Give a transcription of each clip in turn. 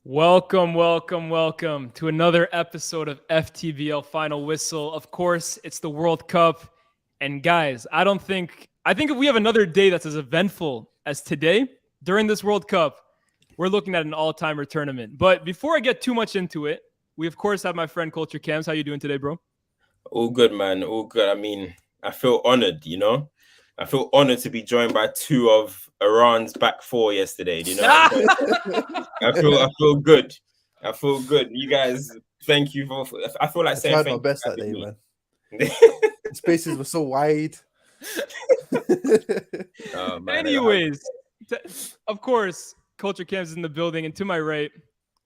Welcome to another episode of FTBL Final Whistle. Of course, it's the World Cup. And guys, I think if we have another day that's as eventful as today during this World Cup, we're looking at an all-timer tournament. But before I get too much into it, we of course have my friend Culture Cams. How you doing today, bro? All good, man. All good. I mean, I feel honored, I feel honored to be joined by two of Iran's back four yesterday. I feel good. I feel good. You guys, thank you for. I feel like I saying tried my thank best you that for day, having man. me. The spaces were so wide. Oh, man. Anyways, of course, Culture Cams is in the building, and to my right,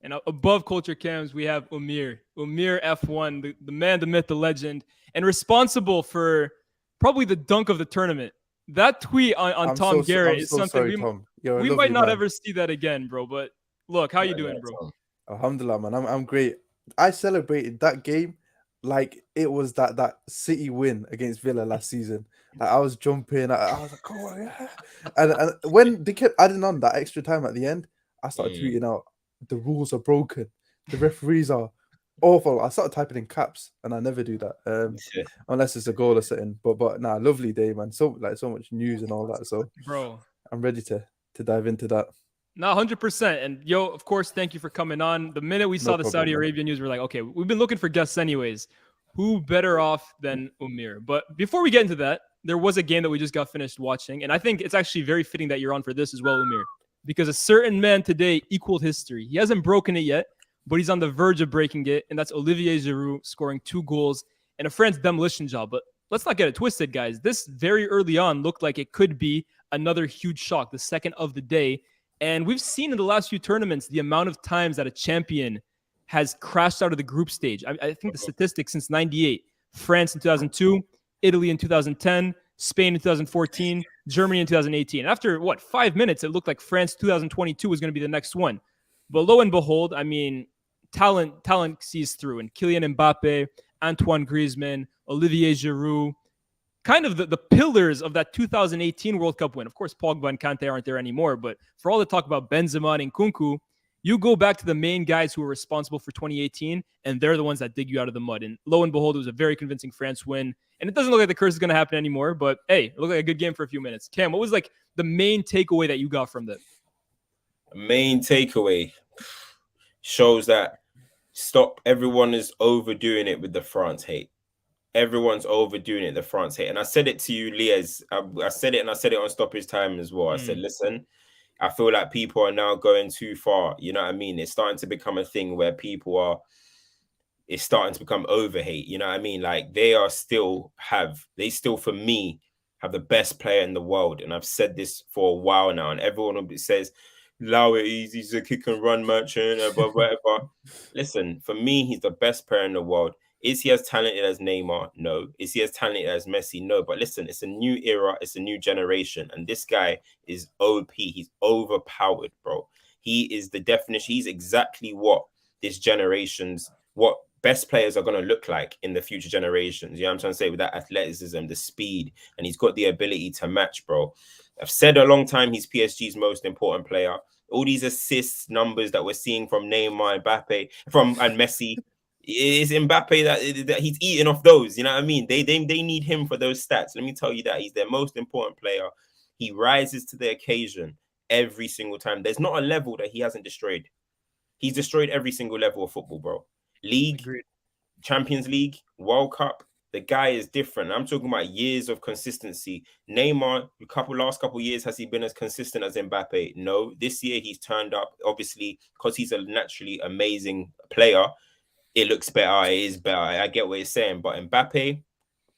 and above Culture Cams, we have Umir F1, the man, the myth, the legend, and responsible for probably the dunk of the tournament. That tweet on Tom Garrett is something sorry, Tom. You're a we lovely might not man. ever see that again, bro. But look, how you doing, bro? Alhamdulillah, man. I'm great. I celebrated that game like it was that City win against Villa last season. Like, I was jumping. I was like, come on, yeah. And when they kept adding on that extra time at the end, I started tweeting out, the rules are broken. The referees are awful. I started typing in caps, and I never do that unless it's a goal or something. But nah, lovely day, man. So much news and all that. So, bro, I'm ready to dive into that. No, 100%. And yo, of course, thank you for coming on. The minute we saw the Saudi Arabia news, we're like, okay, we've been looking for guests anyways. Who better off than Umir? But before we get into that, there was a game that we just got finished watching. And I think it's actually very fitting that you're on for this as well, Umir, because a certain man today equaled history. He hasn't broken it yet, but he's on the verge of breaking it. And that's Olivier Giroud scoring 2 goals and a France demolition job. But let's not get it twisted, guys. This very early on looked like it could be another huge shock, the second of the day. And we've seen in the last few tournaments the amount of times that a champion has crashed out of the group stage. I think the statistics since 98, France in 2002, Italy in 2010, Spain in 2014, Germany in 2018. After, 5 minutes, it looked like France 2022 was going to be the next one. But lo and behold, I mean, talent sees through. And Kylian Mbappe, Antoine Griezmann, Olivier Giroud, kind of the pillars of that 2018 World Cup win. Of course, Pogba and Kante aren't there anymore, but for all the talk about Benzema and Nkunku, you go back to the main guys who were responsible for 2018, and they're the ones that dig you out of the mud. And lo and behold, it was a very convincing France win. And it doesn't look like the curse is going to happen anymore, but hey, it looked like a good game for a few minutes. Cam, what was like the main takeaway that you got from that? Main takeaway shows that everyone is overdoing it with the France hate. Everyone's overdoing it, the France hate. And I said it to you, Liaz. I said it, and I said it on Stoppage Time as well. I said, listen, I feel like people are now going too far. You know what I mean? It's starting to become a thing where it's starting to become over hate. You know what I mean? Like they still, for me, have the best player in the world. And I've said this for a while now. And everyone says, allow it, he's a kick and run merchant, whatever. Listen, for me, he's the best player in the world. Is he as talented as Neymar? No. Is he as talented as Messi? No. But listen, it's a new era. It's a new generation. And this guy is OP. He's overpowered, bro. He is the definition. He's exactly what best players are going to look like in the future generations. You know what I'm trying to say? With that athleticism, the speed, and he's got the ability to match, bro. I've said a long time he's PSG's most important player. All these assists numbers that we're seeing from Neymar, Mbappe, and Messi, is Mbappe that he's eating off those. You know what I mean? They need him for those stats. Let me tell you that he's their most important player. He rises to the occasion every single time. There's not a level that he hasn't destroyed. He's destroyed every single level of football, bro. League, Agreed. Champions League, World Cup. The guy is different. I'm talking about years of consistency. Neymar, last couple of years, has he been as consistent as Mbappe? No. This year he's turned up, obviously, because he's a naturally amazing player. It looks better. It is better. I get what you're saying. But Mbappe,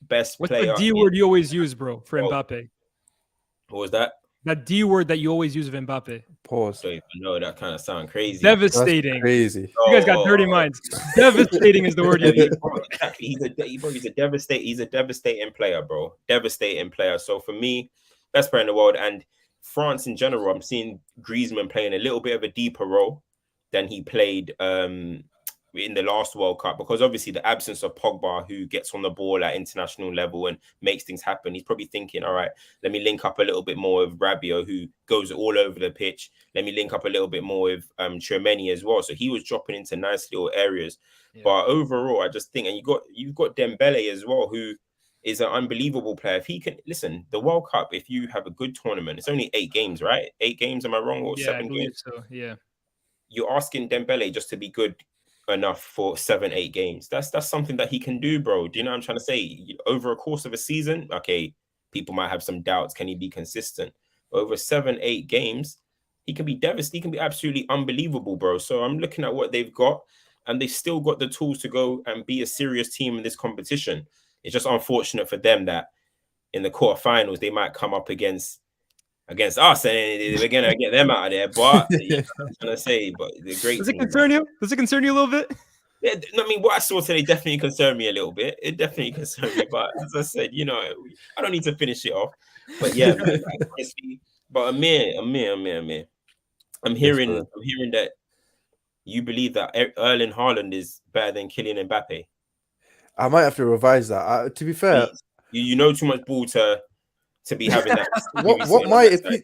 best player. What's the D word you always use, bro, for Mbappe? What was that? That D word that you always use of Mbappe. Pause. I know that kind of sounds crazy. Devastating. That's crazy. You guys got dirty minds. Devastating is the word you use. Exactly. He's a devastating player, bro. Devastating player. So for me, best player in the world. And France in general, I'm seeing Griezmann playing a little bit of a deeper role than he played in the last World Cup, because obviously the absence of Pogba, who gets on the ball at international level and makes things happen, he's probably thinking, all right, let me link up a little bit more with Rabiot, who goes all over the pitch. Let me link up a little bit more with Tchouaméni as well. So he was dropping into nice little areas. Yeah. But overall, I just think, and you've got Dembele as well, who is an unbelievable player. If he can listen, the World Cup, if you have a good tournament, it's only 8 games, right? 8 games, am I wrong? Or 7 games? So, yeah. You're asking Dembele just to be good enough for 7-8 games. That's something that he can do, bro. Do you know what I'm trying to say? Over a course of a season, okay, people might have some doubts. Can he be consistent? Over 7-8 games, he can be devastating. He can be absolutely unbelievable, bro. So I'm looking at what they've got, and they've still got the tools to go and be a serious team in this competition. It's just unfortunate for them that in the quarterfinals they might come up against us, and we're gonna get them out of there. But you know what I'm trying to say, but the great. Does it concern you? Does it concern you a little bit? Yeah, I mean, what I saw today definitely concerned me a little bit. It definitely concerned me, but as I said, you know, I don't need to finish it off. But yeah, man, like, honestly, but Amir, I'm hearing that you believe that Erling Haaland is better than Kylian Mbappe. I might have to revise that. To be fair, you know too much ball to be having that.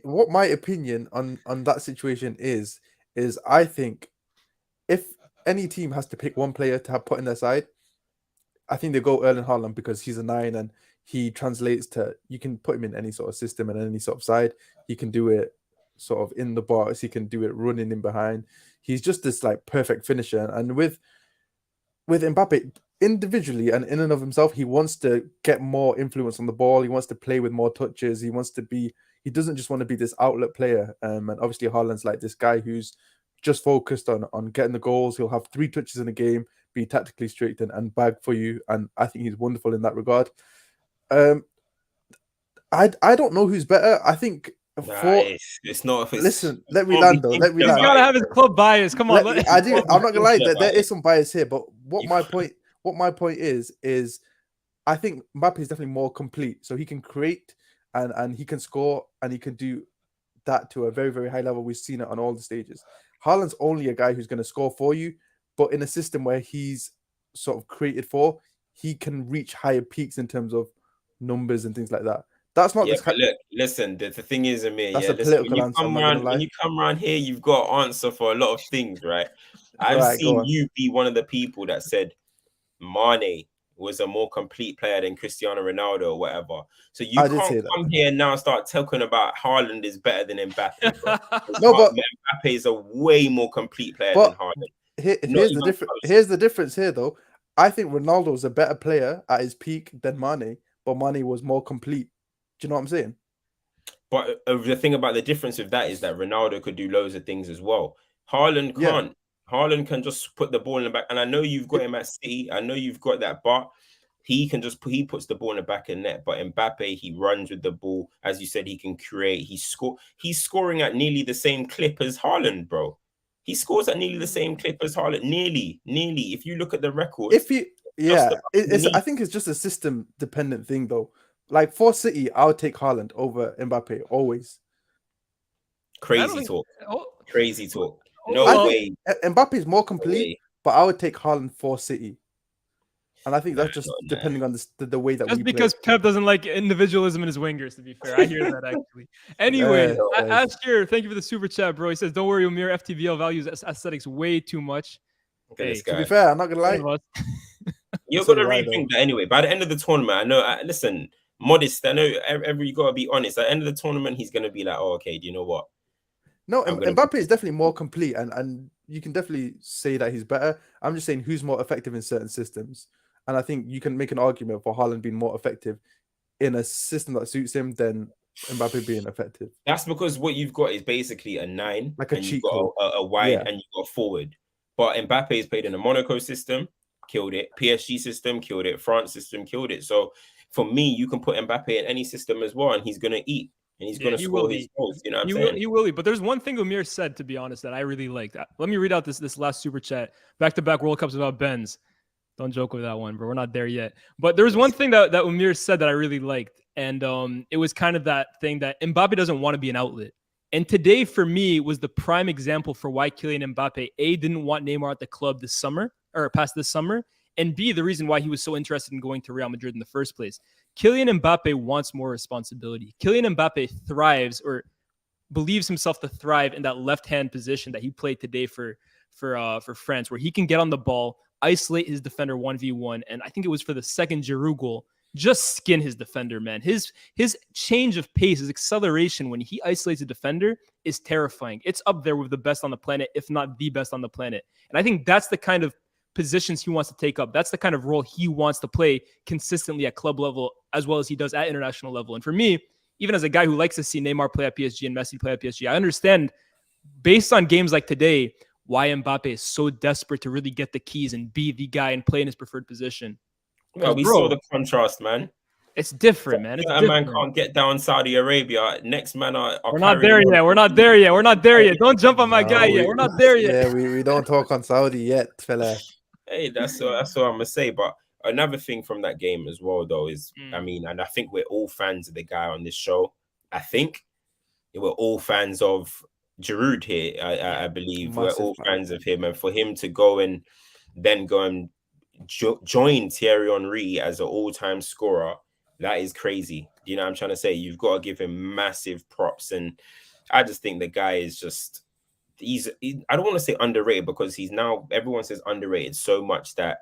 what my opinion on that situation is I think if any team has to pick one player to have put in their side, I think they go Erling Haaland because he's a 9 and he translates to, you can put him in any sort of system and any sort of side. He can do it sort of in the box. He can do it running in behind. He's just this like perfect finisher. And with Mbappe, individually and in and of himself, he wants to get more influence on the ball. He wants to play with more touches. He doesn't just want to be this outlet player. And obviously Haaland's like this guy who's just focused on getting the goals. He'll have 3 touches in a game, be tactically strict and bag for you. And I think he's wonderful in that regard. I don't know who's better. I think it's not. Listen, let me land though. Let me land. He's gotta have his club bias. Come on. I'm not gonna lie. There is some bias here, but what my point is I think Mbappe is definitely more complete. So he can create and he can score and he can do that to a very, very high level. We've seen it on all the stages. Haaland's only a guy who's going to score for you, but in a system where he's sort of created for, he can reach higher peaks in terms of numbers and things like that. That's not but look, listen, the thing is, Amir, that's a political answer. When you come around here, you've got an answer for a lot of things, right? I've seen you be one of the people that said Mane was a more complete player than Cristiano Ronaldo or whatever. So you can't come here now and start talking about Haaland is better than Mbappe. Bro. No, but Mbappe is a way more complete player than Haaland. Here's the difference here, though. I think Ronaldo is a better player at his peak than Mane, but Mane was more complete. Do you know what I'm saying? But the thing about the difference with that is that Ronaldo could do loads of things as well. Haaland can't. Haaland can just put the ball in the back. And I know you've got him at City. I know you've got that, but he puts the ball in the back of the net. But Mbappe, he runs with the ball. As you said, he can create. He's scoring at nearly the same clip as Haaland, bro. He scores at nearly the same clip as Haaland. Nearly. If you look at the record. I think it's just a system dependent thing, though. Like for City, I would take Haaland over Mbappe always. Crazy talk. No way. Mbappe is more complete, but I would take Haaland for City. And I think that's just depending on the way that we play. Because Pep doesn't like individualism in his wingers, to be fair. I hear that, actually. Anyway, Asker, thank you for the super chat, bro. He says, don't worry, Amir, FTBL values aesthetics way too much. Okay, to be fair, I'm not going to lie. You're going to rethink that anyway. By the end of the tournament, I know, listen, modest. I know you got to be honest. At the end of the tournament, he's going to be like, oh, okay, do you know what? No, Mbappe is definitely more complete, and you can definitely say that he's better. I'm just saying who's more effective in certain systems. And I think you can make an argument for Haaland being more effective in a system that suits him than Mbappe being effective. That's because what you've got is basically a 9, like a cheat code, a wide, and you've got a forward. But Mbappe has played in a Monaco system, killed it. PSG system, killed it. France system, killed it. So for me, you can put Mbappe in any system as well, and he's going to eat. And he's going to score his goals. You know what I'm saying? He will. But there's one thing Amir said, to be honest, that I really liked. Let me read out this last super chat. Back-to-back World Cups without Benz. Don't joke with that one, bro. We're not there yet. But there was one thing that Amir said that I really liked. And it was kind of that thing that Mbappe doesn't want to be an outlet. And today, for me, was the prime example for why Kylian Mbappe, didn't want Neymar at the club this summer, or past this summer, and B, the reason why he was so interested in going to Real Madrid in the first place. Kylian Mbappe wants more responsibility. Kylian Mbappe thrives or believes himself to thrive in that left-hand position that he played today for France, where he can get on the ball, isolate his defender 1v1, and I think it was for the second Giroud goal, just skin his defender, man. His change of pace, his acceleration when he isolates a defender is terrifying. It's up there with the best on the planet, if not the best on the planet. And I think that's the kind of positions he wants to take up. That's the kind of role he wants to play consistently at club level as well as he does at international level. And for me, even as a guy who likes to see Neymar play at PSG and Messi play at PSG, I understand based on games like today why Mbappe is so desperate to really get the keys and be the guy and play in his preferred position. Well, we saw the contrast, man. It's different, man. It's different. Man can't get down Saudi Arabia. Next man are We're not there yet. We're not there yet. We're not there yet. Don't jump on my guy yet. We're not there yet. Yeah, we don't talk on Saudi yet, fella. Hey, that's what I'm gonna say. But another thing from that game as well, though, is I mean, and I think we're all fans of the guy on this show. I think we're all fans of Giroud here. I believe we're all fans of him, and for him to go and then go and join Thierry Henry as an all-time scorer, that is crazy. You know what I'm trying to say? You've got to give him massive props, and I just think the guy is just I don't want to say underrated because he's now everyone says underrated so much that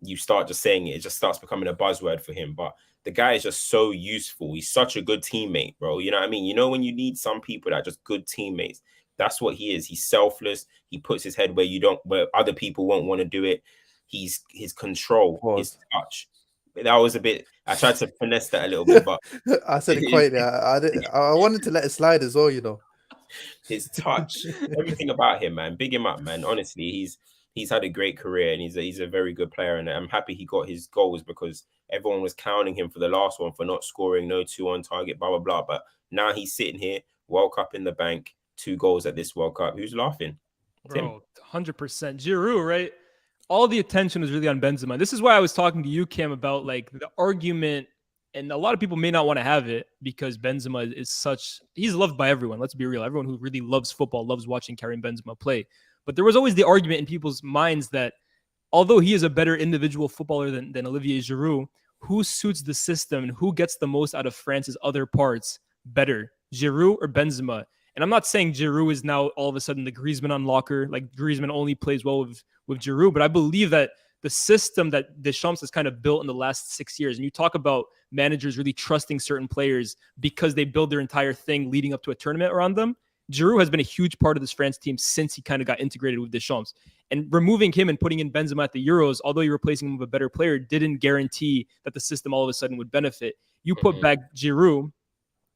you start just saying it just starts becoming a buzzword for him. But the guy is just so useful. He's such a good teammate, bro. You know what I mean? You know when you need some people that are just good teammates, that's what he is. He's selfless. He puts his head where other people won't want to do it. He's his control, his touch. That was a bit. I tried to finesse that a little bit, but I said it quietly. I wanted to let it slide as well, you know. His touch, everything about him, man. Big him up, man. Honestly, he's had a great career and he's a very good player. And I'm happy he got his goals because everyone was clowning him for the last one for not scoring, no 2 on target, blah blah blah. But now he's sitting here, World Cup in the bank, 2 goals at this World Cup. Who's laughing? Bro, 100%. Giroud, right? All the attention was really on Benzema. This is why I was talking to you, Cam, about like the argument. And a lot of people may not want to have it because Benzema he's loved by everyone. Let's be real. Everyone who really loves football loves watching Karim Benzema play. But there was always the argument in people's minds that although he is a better individual footballer than Olivier Giroud, who suits the system and who gets the most out of France's other parts better, Giroud or Benzema? And I'm not saying Giroud is now all of a sudden the Griezmann unlocker, like Griezmann only plays well with Giroud, but I believe that the system that Deschamps has kind of built in the last 6 years, and you talk about managers really trusting certain players because they build their entire thing leading up to a tournament around them. Giroud has been a huge part of this France team since he kind of got integrated with Deschamps. And removing him and putting in Benzema at the Euros, although you're replacing him with a better player, didn't guarantee that the system all of a sudden would benefit. You put back Giroud,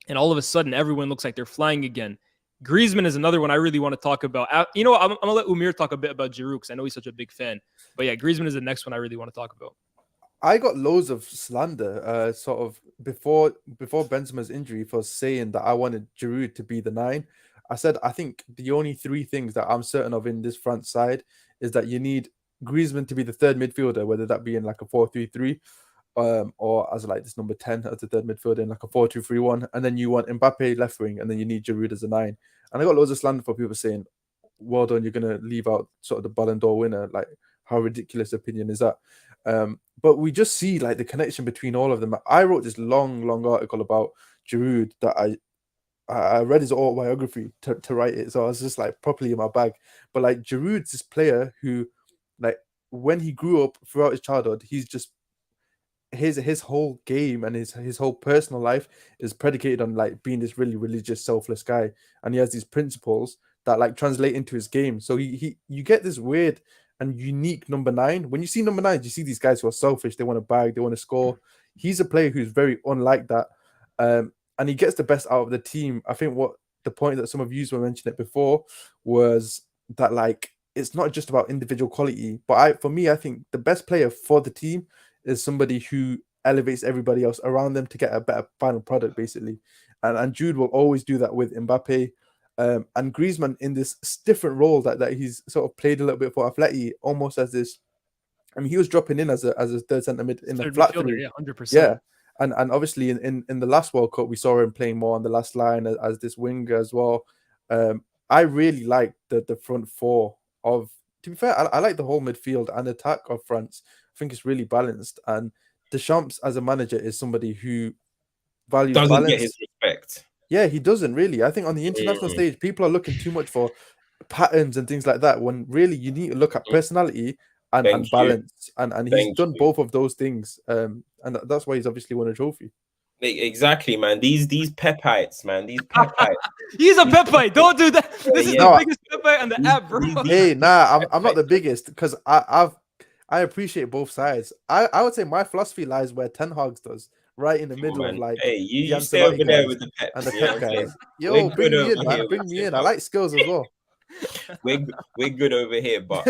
and all of a sudden everyone looks like they're flying again. Griezmann is another one I really want to talk about. You know, I'm going to let Umir talk a bit about Giroud because I know he's such a big fan. But yeah, Griezmann is the next one I really want to talk about. I got loads of slander sort of before Benzema's injury for saying that I wanted Giroud to be the 9. I said I think the only 3 things that I'm certain of in this front side is that you need Griezmann to be the third midfielder, whether that be in like a 4-3-3 or as like this number 10 as the third midfielder in like a 4-2-3-1, and then you want Mbappe left wing, and then you need Giroud as a 9. And I got loads of slander for people saying, well done, you're going to leave out sort of the Ballon d'Or winner. Like, how ridiculous opinion is that? But we just see like the connection between all of them. I wrote this long article about Giroud that I read his autobiography to write it, so I was just like properly in my bag. But like Giroud's this player who, like, when he grew up throughout his childhood, he's just his whole game and his whole personal life is predicated on like being this really religious, selfless guy, and he has these principles that like translate into his game. So you get this weird and unique number 9. When you see number 9, you see these guys who are selfish. They want to bag, they want to score. He's a player who's very unlike that, and he gets the best out of the team. I think what the point that some of you were mentioning it before was that like it's not just about individual quality, but for me, I think the best player for the team is somebody who elevates everybody else around them to get a better final product, basically. And Jude will always do that with Mbappe. And Griezmann in this different role that he's sort of played a little bit for Atleti, almost as this. I mean, he was dropping in as a third centre mid in the flat three. Yeah, 100%. Yeah, and obviously in the last World Cup, we saw him playing more on the last line as this winger as well. I really like the front four of, to be fair, I like the whole midfield and attack of France. I think it's really balanced. And Deschamps, as a manager, is somebody who values Doesn't get his balance. respect. Yeah, he doesn't really. I think on the international stage, people are looking too much for patterns and things like that, when really you need to look at personality and Thank you. balance. And he's done you. both of those things. And that's why he's obviously won a trophy. Exactly, man. These Pepites, man. These Pepites. He's a Pepite. Don't do that. This is yeah. the biggest Pepite on the app, bro. Hey, nah, I'm not the biggest, because I appreciate both sides. I would say my philosophy lies where Ten Hag's does, right in the middle of like hey, you the stay over Ancelotti there guys with the Peps and the you know Pep what I'm saying? guys. Yo, We're bring good me in, over man. here Bring with me in. Ten I like skills as well. we're good over here, but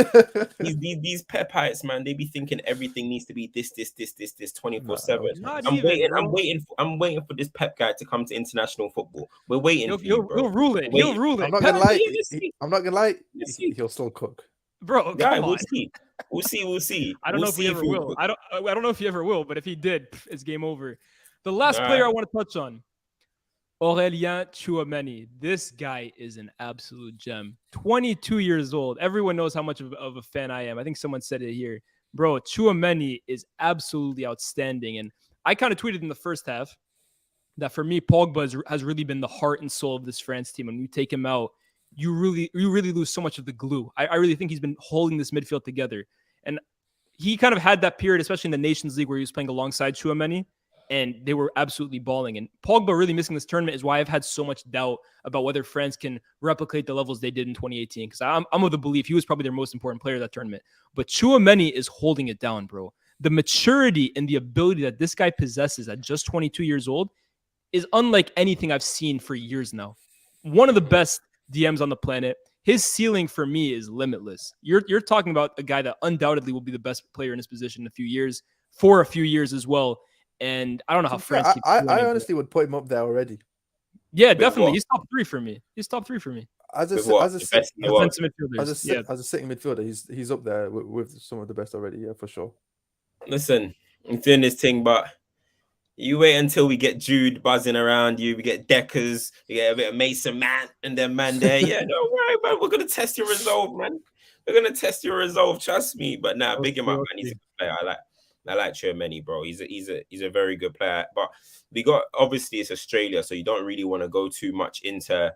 these Pepites, man, they be thinking everything needs to be this 24/7. Not I'm even, waiting. bro. I'm waiting for this Pep guy to come to international football. We're waiting for you, bro. He'll rule it. He'll rule it. I'm not gonna lie. Let's see. I'm not gonna lie. Let's see. He'll still cook. Bro, Yeah, come we'll on. see. We'll see. I don't know if he ever will. I don't know if he ever will, but if he did, it's game over. The last player I want to touch on, Aurélien Tchouameni. This guy is an absolute gem. 22 years old. Everyone knows how much of a fan I am. I think someone said it here. Bro, Tchouameni is absolutely outstanding. And I kind of tweeted in the first half that for me, Pogba has really been the heart and soul of this France team. And when you take him out, you really lose so much of the glue. I really think he's been holding this midfield together. And he kind of had that period, especially in the Nations League, where he was playing alongside Tchouameni, and they were absolutely balling. And Pogba really missing this tournament is why I've had so much doubt about whether France can replicate the levels they did in 2018. Because I'm of the belief he was probably their most important player of that tournament. But Tchouameni is holding it down, bro. The maturity and the ability that this guy possesses at just 22 years old is unlike anything I've seen for years now. One of the best DMs on the planet. His ceiling for me is limitless. You're talking about a guy that undoubtedly will be the best player in his position in a few years, for a few years as well. And I don't know how France keeps doing I it, honestly would put him up there already. Yeah, definitely. He's top three for me. As a defensive midfielder. As a sitting midfielder, he's up there with some of the best already. Yeah, for sure. Listen, I'm doing this thing, but you wait until we get Jude buzzing around you. We get Deckers, we get a bit of Mason Man, and then man there. Yeah, don't worry, man. We're gonna test your resolve, man. We're gonna test your resolve. Trust me. But now, big him up, man. He's a good player. I like Tchouameni, bro. He's a very good player. But we got, obviously it's Australia, so you don't really want to go too much into.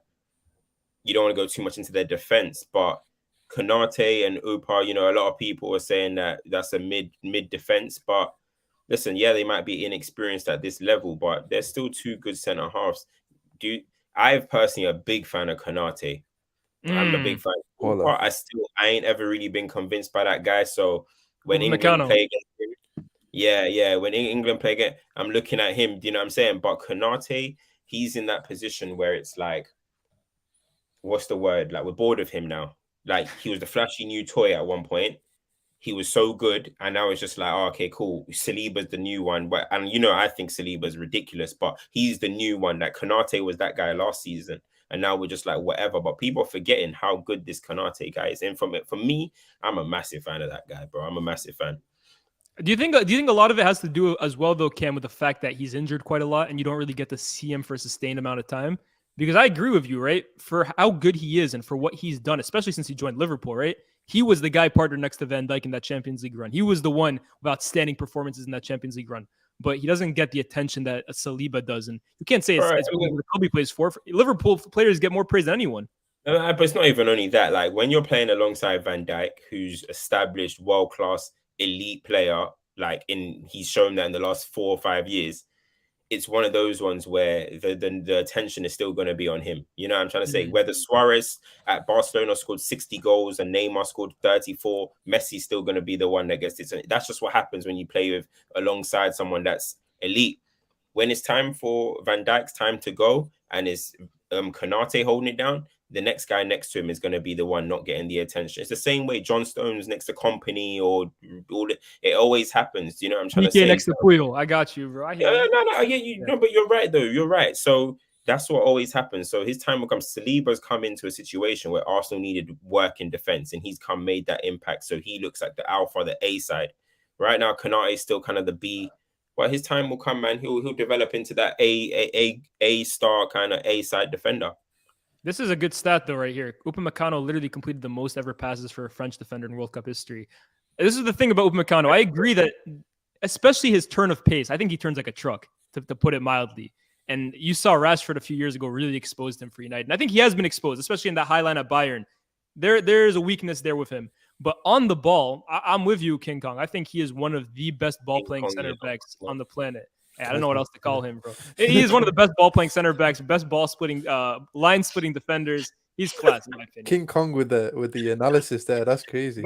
You don't want to go too much into their defense, but Konate and Upa, you know, a lot of people are saying that that's a mid defense, but. Listen, yeah, they might be inexperienced at this level, but they're still two good centre halves. I'm personally a big fan of Konate. I'm a big fan. But I ain't ever really been convinced by that guy. So when England play against him, yeah, when England play again, I'm looking at him. Do you know what I'm saying? But Konate, he's in that position where it's like, what's the word? Like, we're bored of him now. Like, he was the flashy new toy at one point. He was so good, and now it's just like, oh, okay, cool. Saliba's the new one, and you know, I think Saliba's ridiculous, but he's the new one. Like Konate was that guy last season, and now we're just like whatever. But people are forgetting how good this Konate guy is. And for me, I'm a massive fan of that guy, bro. I'm a massive fan. Do you think a lot of it has to do as well, though, Cam, with the fact that he's injured quite a lot, and you don't really get to see him for a sustained amount of time? Because I agree with you, right? For how good he is and for what he's done, especially since he joined Liverpool, right? He was the guy partnered next to Van Dijk in that Champions League run. He was the one with outstanding performances in that Champions League run. But he doesn't get the attention that a Saliba does. And you can't say it's because the club he plays for. Liverpool players get more praise than anyone. But it's not even only that. Like, when you're playing alongside Van Dijk, who's established world-class elite player, he's shown that in the last 4 or 5 years, it's one of those ones where the attention is still going to be on him. You know what I'm trying to say? Whether Suarez at Barcelona scored 60 goals and Neymar scored 34, Messi's still going to be the one that gets it. That's just what happens when you play alongside someone that's elite. When it's time for Van Dijk's time to go and it's Konate holding it down, the next guy next to him is going to be the one not getting the attention. It's the same way John Stones next to Kompany or all it always happens. You know what I'm trying to say? Next to Puyol. I got you, bro. I get you. No, but you're right, though. You're right. So that's what always happens. So his time will come. Saliba's come into a situation where Arsenal needed work in defense, and he's made that impact. So he looks like the alpha, the A side. Right now, Konate is still kind of the B. But his time will come, man. He'll develop into that A star kind of A side defender. This is a good stat though, right here. Upamecano literally completed the most ever passes for a French defender in World Cup history. This is the thing about Upamecano. I agree that, especially his turn of pace, I think he turns like a truck, to put it mildly. And you saw Rashford a few years ago really exposed him for United. And I think he has been exposed, especially in that high line at Bayern. There is a weakness there with him. But on the ball, I'm with you, King Kong. I think he is one of the best ball-playing center backs on the planet. I don't know what else to call him, bro. He is one of the best ball-playing center backs, best ball-splitting, line-splitting defenders. He's class, in my opinion. King Kong with the analysis there. That's crazy.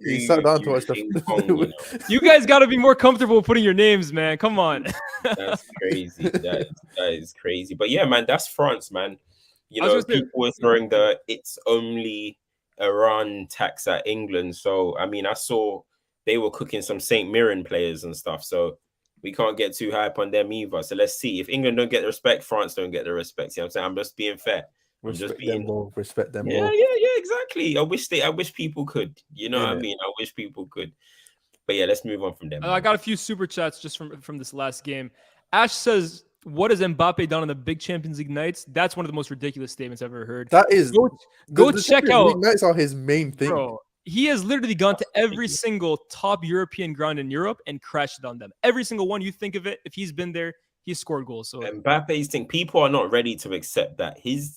He sat down to watch the. You guys got to be more comfortable putting your names, man. Come on. That's crazy. That is crazy. But yeah, man, that's France, man. You know, people were throwing the "it's only Iran" tax at England. So I mean, I saw they were cooking some St. Mirren players and stuff. So we can't get too hype on them either. So let's see. If England don't get the respect, France don't get the respect. You know what I'm saying? I'm just being fair. Respect them yeah, more. Yeah, exactly. I wish people could. You know what I mean? I wish people could. But yeah, let's move on from them. I got a few super chats just from this last game. Ash says, "What has Mbappe done on the big Champions League nights?" That's one of the most ridiculous statements I've ever heard. That is go check out. League nights are his main thing. Bro, he has literally gone to every single top European ground in Europe and crashed on them. Every single one you think of it. If he's been there, he's scored goals. So Mbappe's thing, people are not ready to accept that he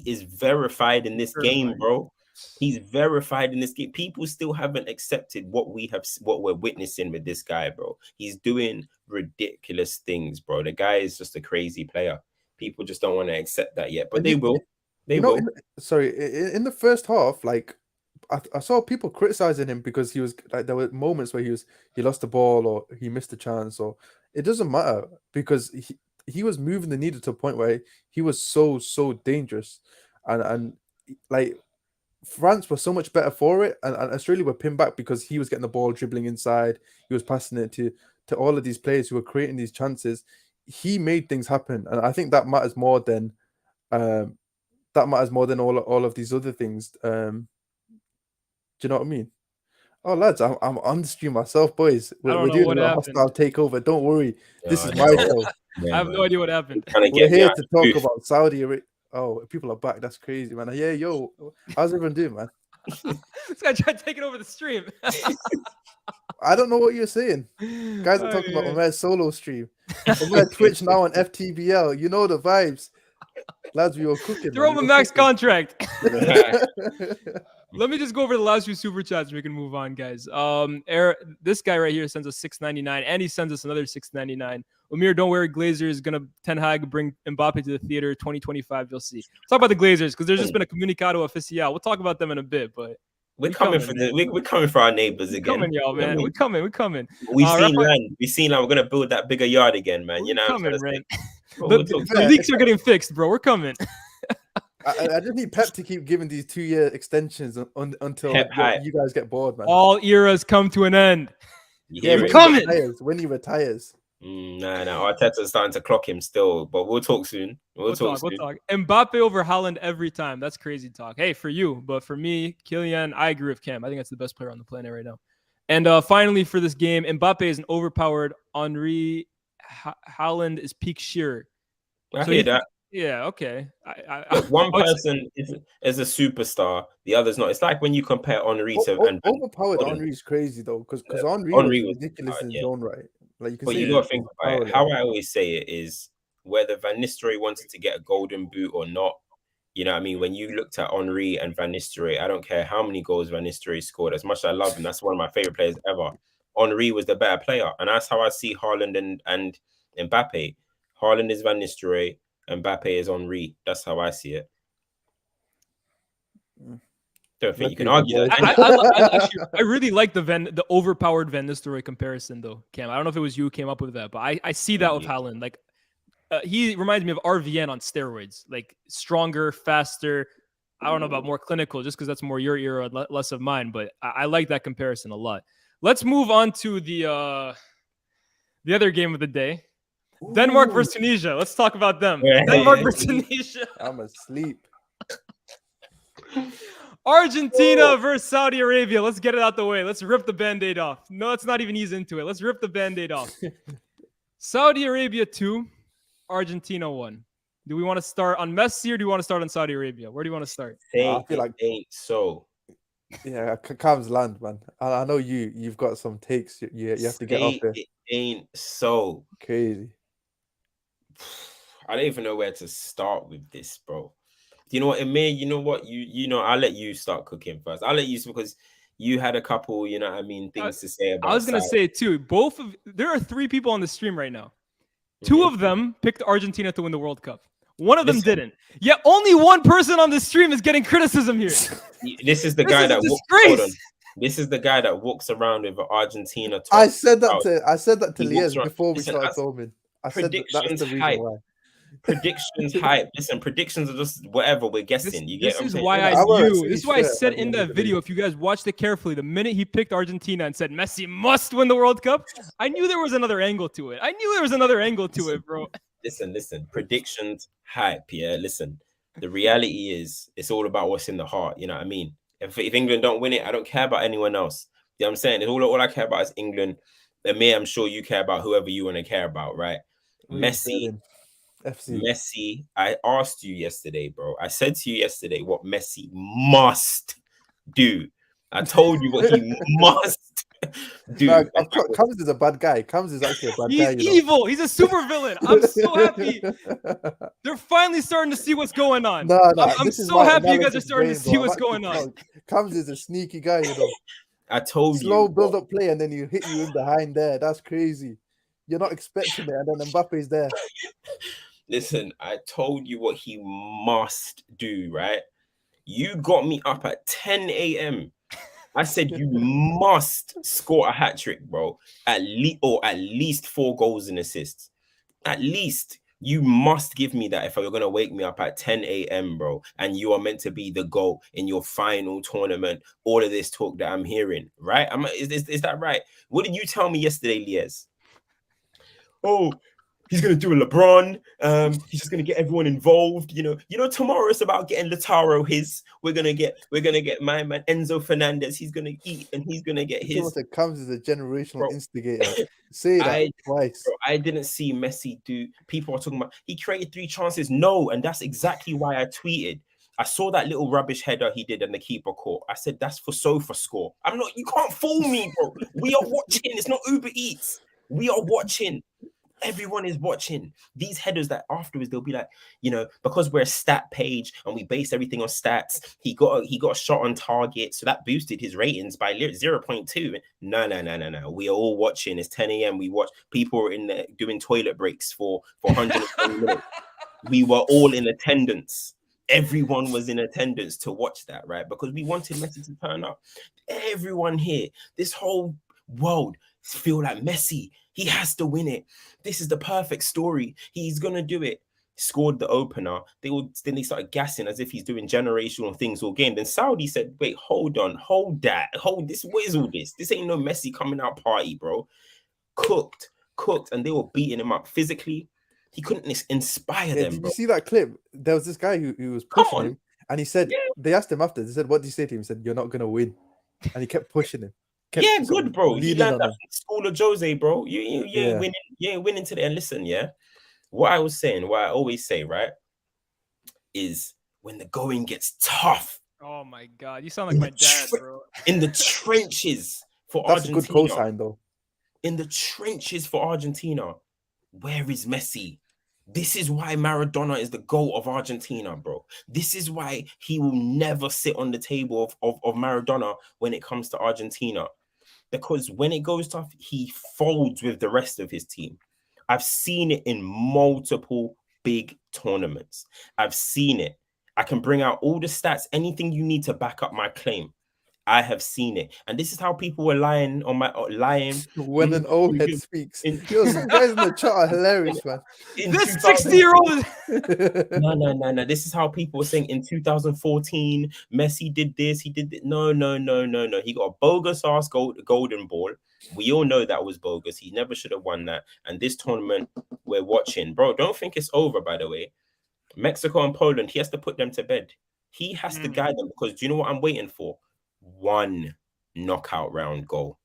is verified in this game, bro. He's verified in this game. People still haven't accepted what we're witnessing with this guy, bro. He's doing ridiculous things, bro. The guy is just a crazy player. People just don't want to accept that yet, but they will. They will. In the first half, like I saw people criticizing him because he was like, there were moments where he lost the ball or he missed a chance, or it doesn't matter because he was moving the needle to a point where he was so dangerous, and like France were so much better for it, and Australia were pinned back because he was getting the ball, dribbling inside, he was passing it to all of these players who were creating these chances. He made things happen, and I think that matters more than all of these other things. Do you know what I mean? Oh, lads, I'm on the stream myself, boys. We're doing a hostile takeover. Don't worry, this is my show. Yeah, I have no idea what happened. We're here to talk about Saudi Arabia. Oh, people are back. That's crazy, man. Yeah, yo, how's everyone doing, man? This guy tried taking over the stream. I don't know what you're saying. Guys are talking about Omer's solo stream. Omer Twitch now on FTBL. You know the vibes. Lads, we were cooking. Throw him a max contract. Let me just go over the last few super chats. We can move on, guys. This guy right here sends us $6.99, and he sends us another $6.99. Umir, don't worry. Glazers gonna Ten Hag bring Mbappe to the theater 2025. You'll see. Let's talk about the Glazers because there's just been a comunicado oficial. We'll talk about them in a bit, but we're coming for our neighbors again. We're coming, y'all, man. We're coming. We've seen land. We've seen land. We're gonna build that bigger yard again, man. You know, the leaks are getting fixed, bro. We're coming. I just need Pep to keep giving these 2-year extensions until you guys get bored, man. All eras come to an end. We're coming when he retires. No, Arteta's starting to clock him still, but we'll talk soon. We'll talk. Mbappe over Haaland every time. That's crazy talk. Hey, for you, but for me, Kylian, I agree with Cam. I think that's the best player on the planet right now. And finally, for this game, Mbappe is an overpowered Henry. Haaland is peak Shearer. I hear that. Yeah, okay. One person is a superstar, the other's not. It's like when you compare Henry to overpowered. Henry is crazy though, because Henry was ridiculous in his own right. Like you can. But you got to think about it. How I always say it is whether Van Nistelrooy wanted to get a golden boot or not. You know what I mean? When you looked at Henry and Van Nistelrooy, I don't care how many goals Van Nistelrooy scored. As much as I love him, that's one of my favorite players ever. Henry was the better player, and that's how I see Haaland and Mbappe. Haaland is Van Nistelrooy. Mbappe is Henry. That's how I see it. Don't think you can argue that. I really like the overpowered Van Nistelrooy comparison, though, Cam. I don't know if it was you who came up with that, but I see that with Haaland. Like, he reminds me of RVN on steroids. Like, stronger, faster. I don't know about more clinical, just because that's more your era, less of mine. But I like that comparison a lot. Let's move on to the other game of the day. Denmark versus Tunisia. Let's talk about them. Denmark versus Tunisia. I'm asleep. Argentina versus Saudi Arabia. Let's get it out the way. Let's rip the Band-Aid off. No, let's not even ease into it. Let's rip the Band-Aid off. Saudi Arabia 2, Argentina 1. Do we want to start on Messi or do you want to start on Saudi Arabia? Where do you want to start? Say I feel like it ain't so. yeah, Cam's land, man. I know you've got some takes. You have to get off Say there. it ain't so. Crazy. I don't even know where to start with this, bro. You know what, Amir? You know what? You know, I'll let you start cooking first. I'll let you because you had a couple, you know what I mean, things to say about I was gonna Saudi. say too. There are 3 people on the stream right now. 2 of them picked Argentina to win the World Cup. One of them didn't. Yet only one person on the stream is getting criticism here. This is the This guy is a that disgrace. This is the guy that walks around with Argentina. I said that to He walks Liaz around- before we Listen, started filming. I said that's the predictions reason hype. why. Predictions hype. Listen, predictions are just whatever we're guessing. You get This what I'm is saying? why Yeah, I I wear a knew. City This is why I shirt said at the in end of that the video, video. if you guys watched it carefully, the minute he picked Argentina and said Messi must win the World Cup, I knew there was another angle to it. Bro. Listen. Predictions hype. Yeah, listen. The reality is, it's all about what's in the heart. You know what I mean? If England don't win it, I don't care about anyone else. You know what I'm saying? All I care about is England. And me, I'm sure you care about whoever you want to care about, right? Messi. FC. I asked you yesterday, bro. I said to you yesterday what Messi must do. I told you what he must do. Nah, Comes is a bad guy. Comes is actually a bad guy. He's evil. He's a super villain. I'm so happy. They're finally starting to see what's going on. Nah, I'm so happy you guys are starting to see what's going on. Comes is a sneaky guy, you know. I told you. Slow build-up play and then you hit you in behind there. That's crazy. You're not expecting it, and then Mbappe's there. Listen, I told you what he must do, right? You got me up at 10 a.m. I said you must score a hat-trick, bro. At least 4 goals and assists. At least you must give me that if you're gonna wake me up at 10 a.m., bro, and you are meant to be the goal in your final tournament. All of this talk that I'm hearing, right? Is that right? What did you tell me yesterday, Liaz? Oh, he's gonna do a LeBron. He's just gonna get everyone involved. You know. Tomorrow it's about getting Lautaro his. We're gonna get my man Enzo Fernandez. He's gonna eat and he's gonna get his. It comes as a generational instigator. Say that twice. Bro, I didn't see Messi do. People are talking about he created 3 chances. No, and that's exactly why I tweeted. I saw that little rubbish header he did and the keeper caught. I said that's for Sofa score. I'm not. You can't fool me, bro. We are watching. It's not Uber Eats. We are watching. Everyone is watching these headers that afterwards they'll be like, because we're a stat page and we base everything on stats. He got a shot on target, so that boosted his ratings by 0.2. No. We are all watching. It's 10 a.m. We watch. People are in there doing toilet breaks for 120 minutes. We were all in attendance. Everyone was in attendance to watch that, right? Because we wanted Messi to turn up. Everyone here, this whole world, feel like Messi. He has to win it. This is the perfect story. He's gonna do it. Scored the opener. Then they started gassing as if he's doing generational things all game. Then Saudi said, "Wait, hold on, hold this. What is all this? This ain't no Messi coming out party, bro." Cooked, and they were beating him up physically. He couldn't inspire them. Did bro. you see that clip? There was this guy who was pushing him, and he said, They asked him after. They said, "What did you say to him?" He said, "You're not gonna win," and he kept pushing him. Good, bro. He learned that from the school of Jose, bro. You ain't winning. You ain't winning today. And listen, what I was saying, what I always say, right, is when the going gets tough. Oh my God, you sound like my dad, bro. In the trenches for That's Argentina. a good cosign, though. In the trenches for Argentina, where is Messi? This is why Maradona is the GOAT of Argentina, bro. This is why he will never sit on the table of Maradona when it comes to Argentina. Because when it goes tough, he folds with the rest of his team. I've seen it in multiple big tournaments. I've seen it. I can bring out all the stats, anything you need to back up my claim. I have seen it. And this is how people were lying on my when an old head speaks. Yo, some guys in the chat are hilarious, man. This 60-year-old. No. This is how people were saying in 2014, Messi did this, he did it. No. He got a bogus ass golden ball. We all know that was bogus. He never should have won that. And this tournament we're watching, bro, don't think it's over, by the way. Mexico and Poland, he has to put them to bed. He has to guide them because do you know what I'm waiting for? One knockout round goal.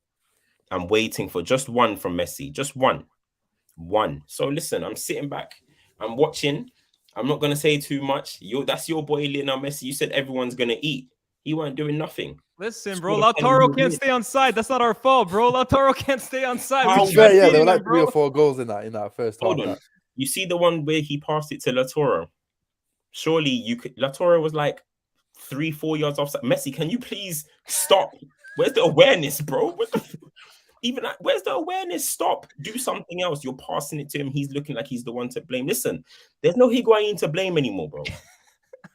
I'm waiting for just one from Messi. Just one. So listen, I'm sitting back. I'm watching. I'm not gonna say too much. That's your boy Lionel Messi. You said everyone's gonna eat. He weren't doing nothing. Listen, bro, Scored a penalty Lautaro in can't the stay on side. That's not our fault, bro. Lautaro can't stay on side. How? We Yeah, tried yeah, there feeding were him, like 3 bro. or 4 goals in that first half. Hold on. You see the one where he passed it to Lautaro? Surely you could. Lautaro was like 3-4 yards offside. Messi, can you please stop? Where's the awareness, bro? Where's the awareness? Stop. Do something else. You're passing it to him. He's looking like he's the one to blame. Listen, there's no Higuain to blame anymore, bro.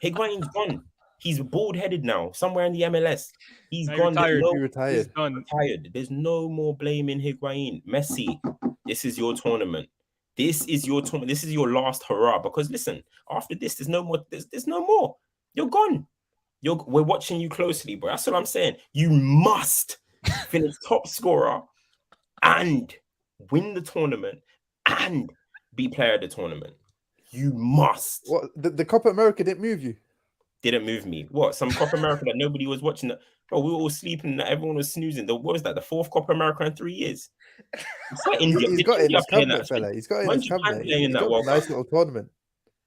Higuain's gone. He's bald-headed now, somewhere in the MLS. He's Now gone. retired. He retired. He's done. Retired. There's no more blaming Higuain. Messi, this is your tournament. This is your tournament. This is your last hurrah. Because listen, after this, there's no more. There's no more. You're gone. We're watching you closely, bro. That's what I'm saying. You must finish top scorer and win the tournament and be player of the tournament. You must. What the Copa America didn't move you? Didn't move me. What? Some Copa America that nobody was watching. Bro, we were all sleeping. Everyone was snoozing. What was that? The 4th Copa America in 3 years. It's like India. He's Did got it in India his play in cabinet, that? fella. He's got it in When his Japan cabinet. playing in He's that got World a nice Cup? little tournament.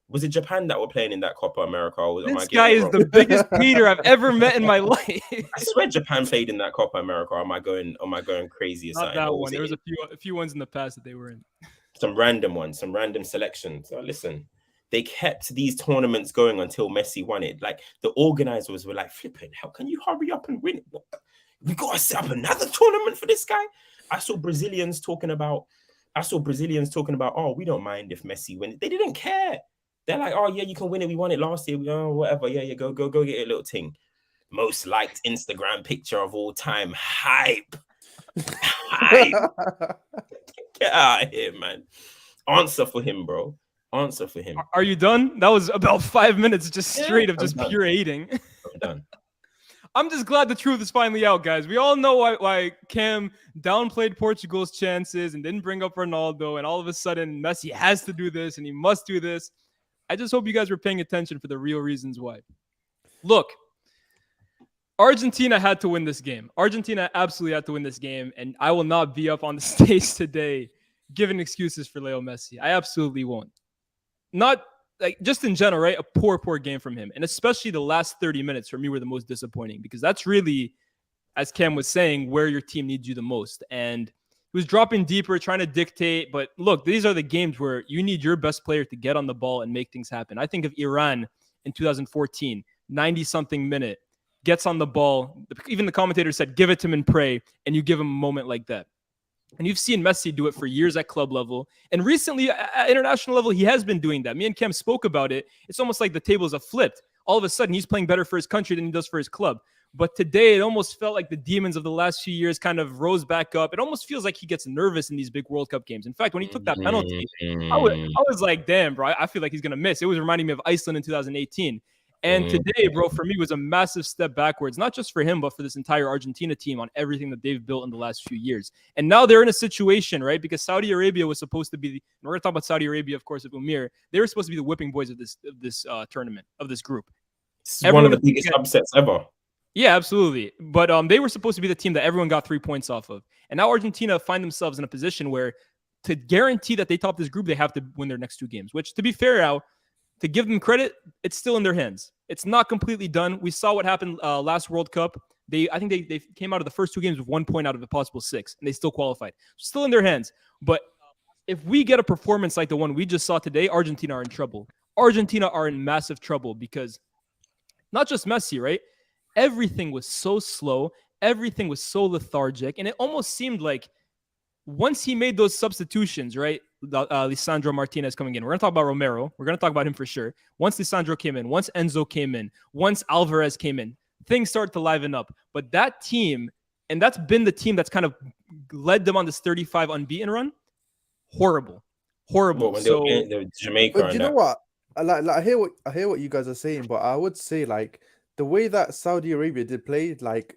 Was it Japan that were playing in that Copa America? Or am I This getting guy it is wrong? the biggest hater I've ever met in my life. I swear Japan played in that Copa America. Or am I going crazy or Not something? that Or one. There was it a few ones in the past that they were in. some random ones, some random selections. So listen, they kept these tournaments going until Messi won it. Like the organizers were like, flipping, how can you hurry up and win it? We gotta set up another tournament for this guy. I saw Brazilians talking about, oh, we don't mind if Messi wins. They didn't care. They're like, oh yeah, you can win it. We won it last year. Oh, whatever. Yeah, go get a little thing. Most liked Instagram picture of all time. Hype. Get out of here, man. Answer for him, bro. Answer for him. Are you done? That was about 5 minutes just straight of just pure hating. I'm done. I'm just glad the truth is finally out, guys. We all know why Cam downplayed Portugal's chances and didn't bring up Ronaldo, and all of a sudden Messi has to do this and he must do this. I just hope you guys were paying attention for the real reasons why. Look, Argentina had to win this game. Argentina absolutely had to win this game, and I will not be up on the stage today giving excuses for Leo Messi. I absolutely won't. Not like just in general, right? A poor game from him. And especially the last 30 minutes for me were the most disappointing because that's really, as Cam was saying, where your team needs you the most. And he was dropping deeper, trying to dictate. But look, these are the games where you need your best player to get on the ball and make things happen. I think of Iran in 2014, 90-something minute, gets on the ball. Even the commentator said, give it to him and pray. And you give him a moment like that. And you've seen Messi do it for years at club level. And recently at international level, he has been doing that. Me and Cam spoke about it. It's almost like the tables have flipped. All of a sudden, he's playing better for his country than he does for his club. But today, it almost felt like the demons of the last few years kind of rose back up. It almost feels like he gets nervous in these big World Cup games. In fact, when he took that penalty, I was like, damn, bro, I feel like he's going to miss. It was reminding me of Iceland in 2018. And today, bro, for me, was a massive step backwards, not just for him, but for this entire Argentina team on everything that they've built in the last few years. And now they're in a situation, right? Because Saudi Arabia was supposed to be, and we're going to talk about Saudi Arabia, of course, with Umir. They were supposed to be the whipping boys of this tournament, of this group. It's one of the biggest upsets ever. Yeah, absolutely. But they were supposed to be the team that everyone got 3 points off of. And now Argentina find themselves in a position where to guarantee that they top this group, they have to win their next 2 games, which, to be fair now, to give them credit, it's still in their hands. It's not completely done. We saw what happened last World Cup. I think they came out of the first 2 games with 1 point out of a possible 6, and they still qualified. Still in their hands. But if we get a performance like the one we just saw today, Argentina are in trouble. Argentina are in massive trouble because not just Messi, right? Everything was so slow. Everything was so lethargic. And it almost seemed like once he made those substitutions, right? Lisandro Martinez coming in. We're going to talk about Romero. We're going to talk about him for sure. Once Lisandro came in, once Enzo came in, once Alvarez came in, things started to liven up. But that team, and that's been the team that's kind of led them on this 35 unbeaten run. Horrible. When so, they were Jamaica. But you know what? I hear what you guys are saying, but I would say like the way that Saudi Arabia did play, like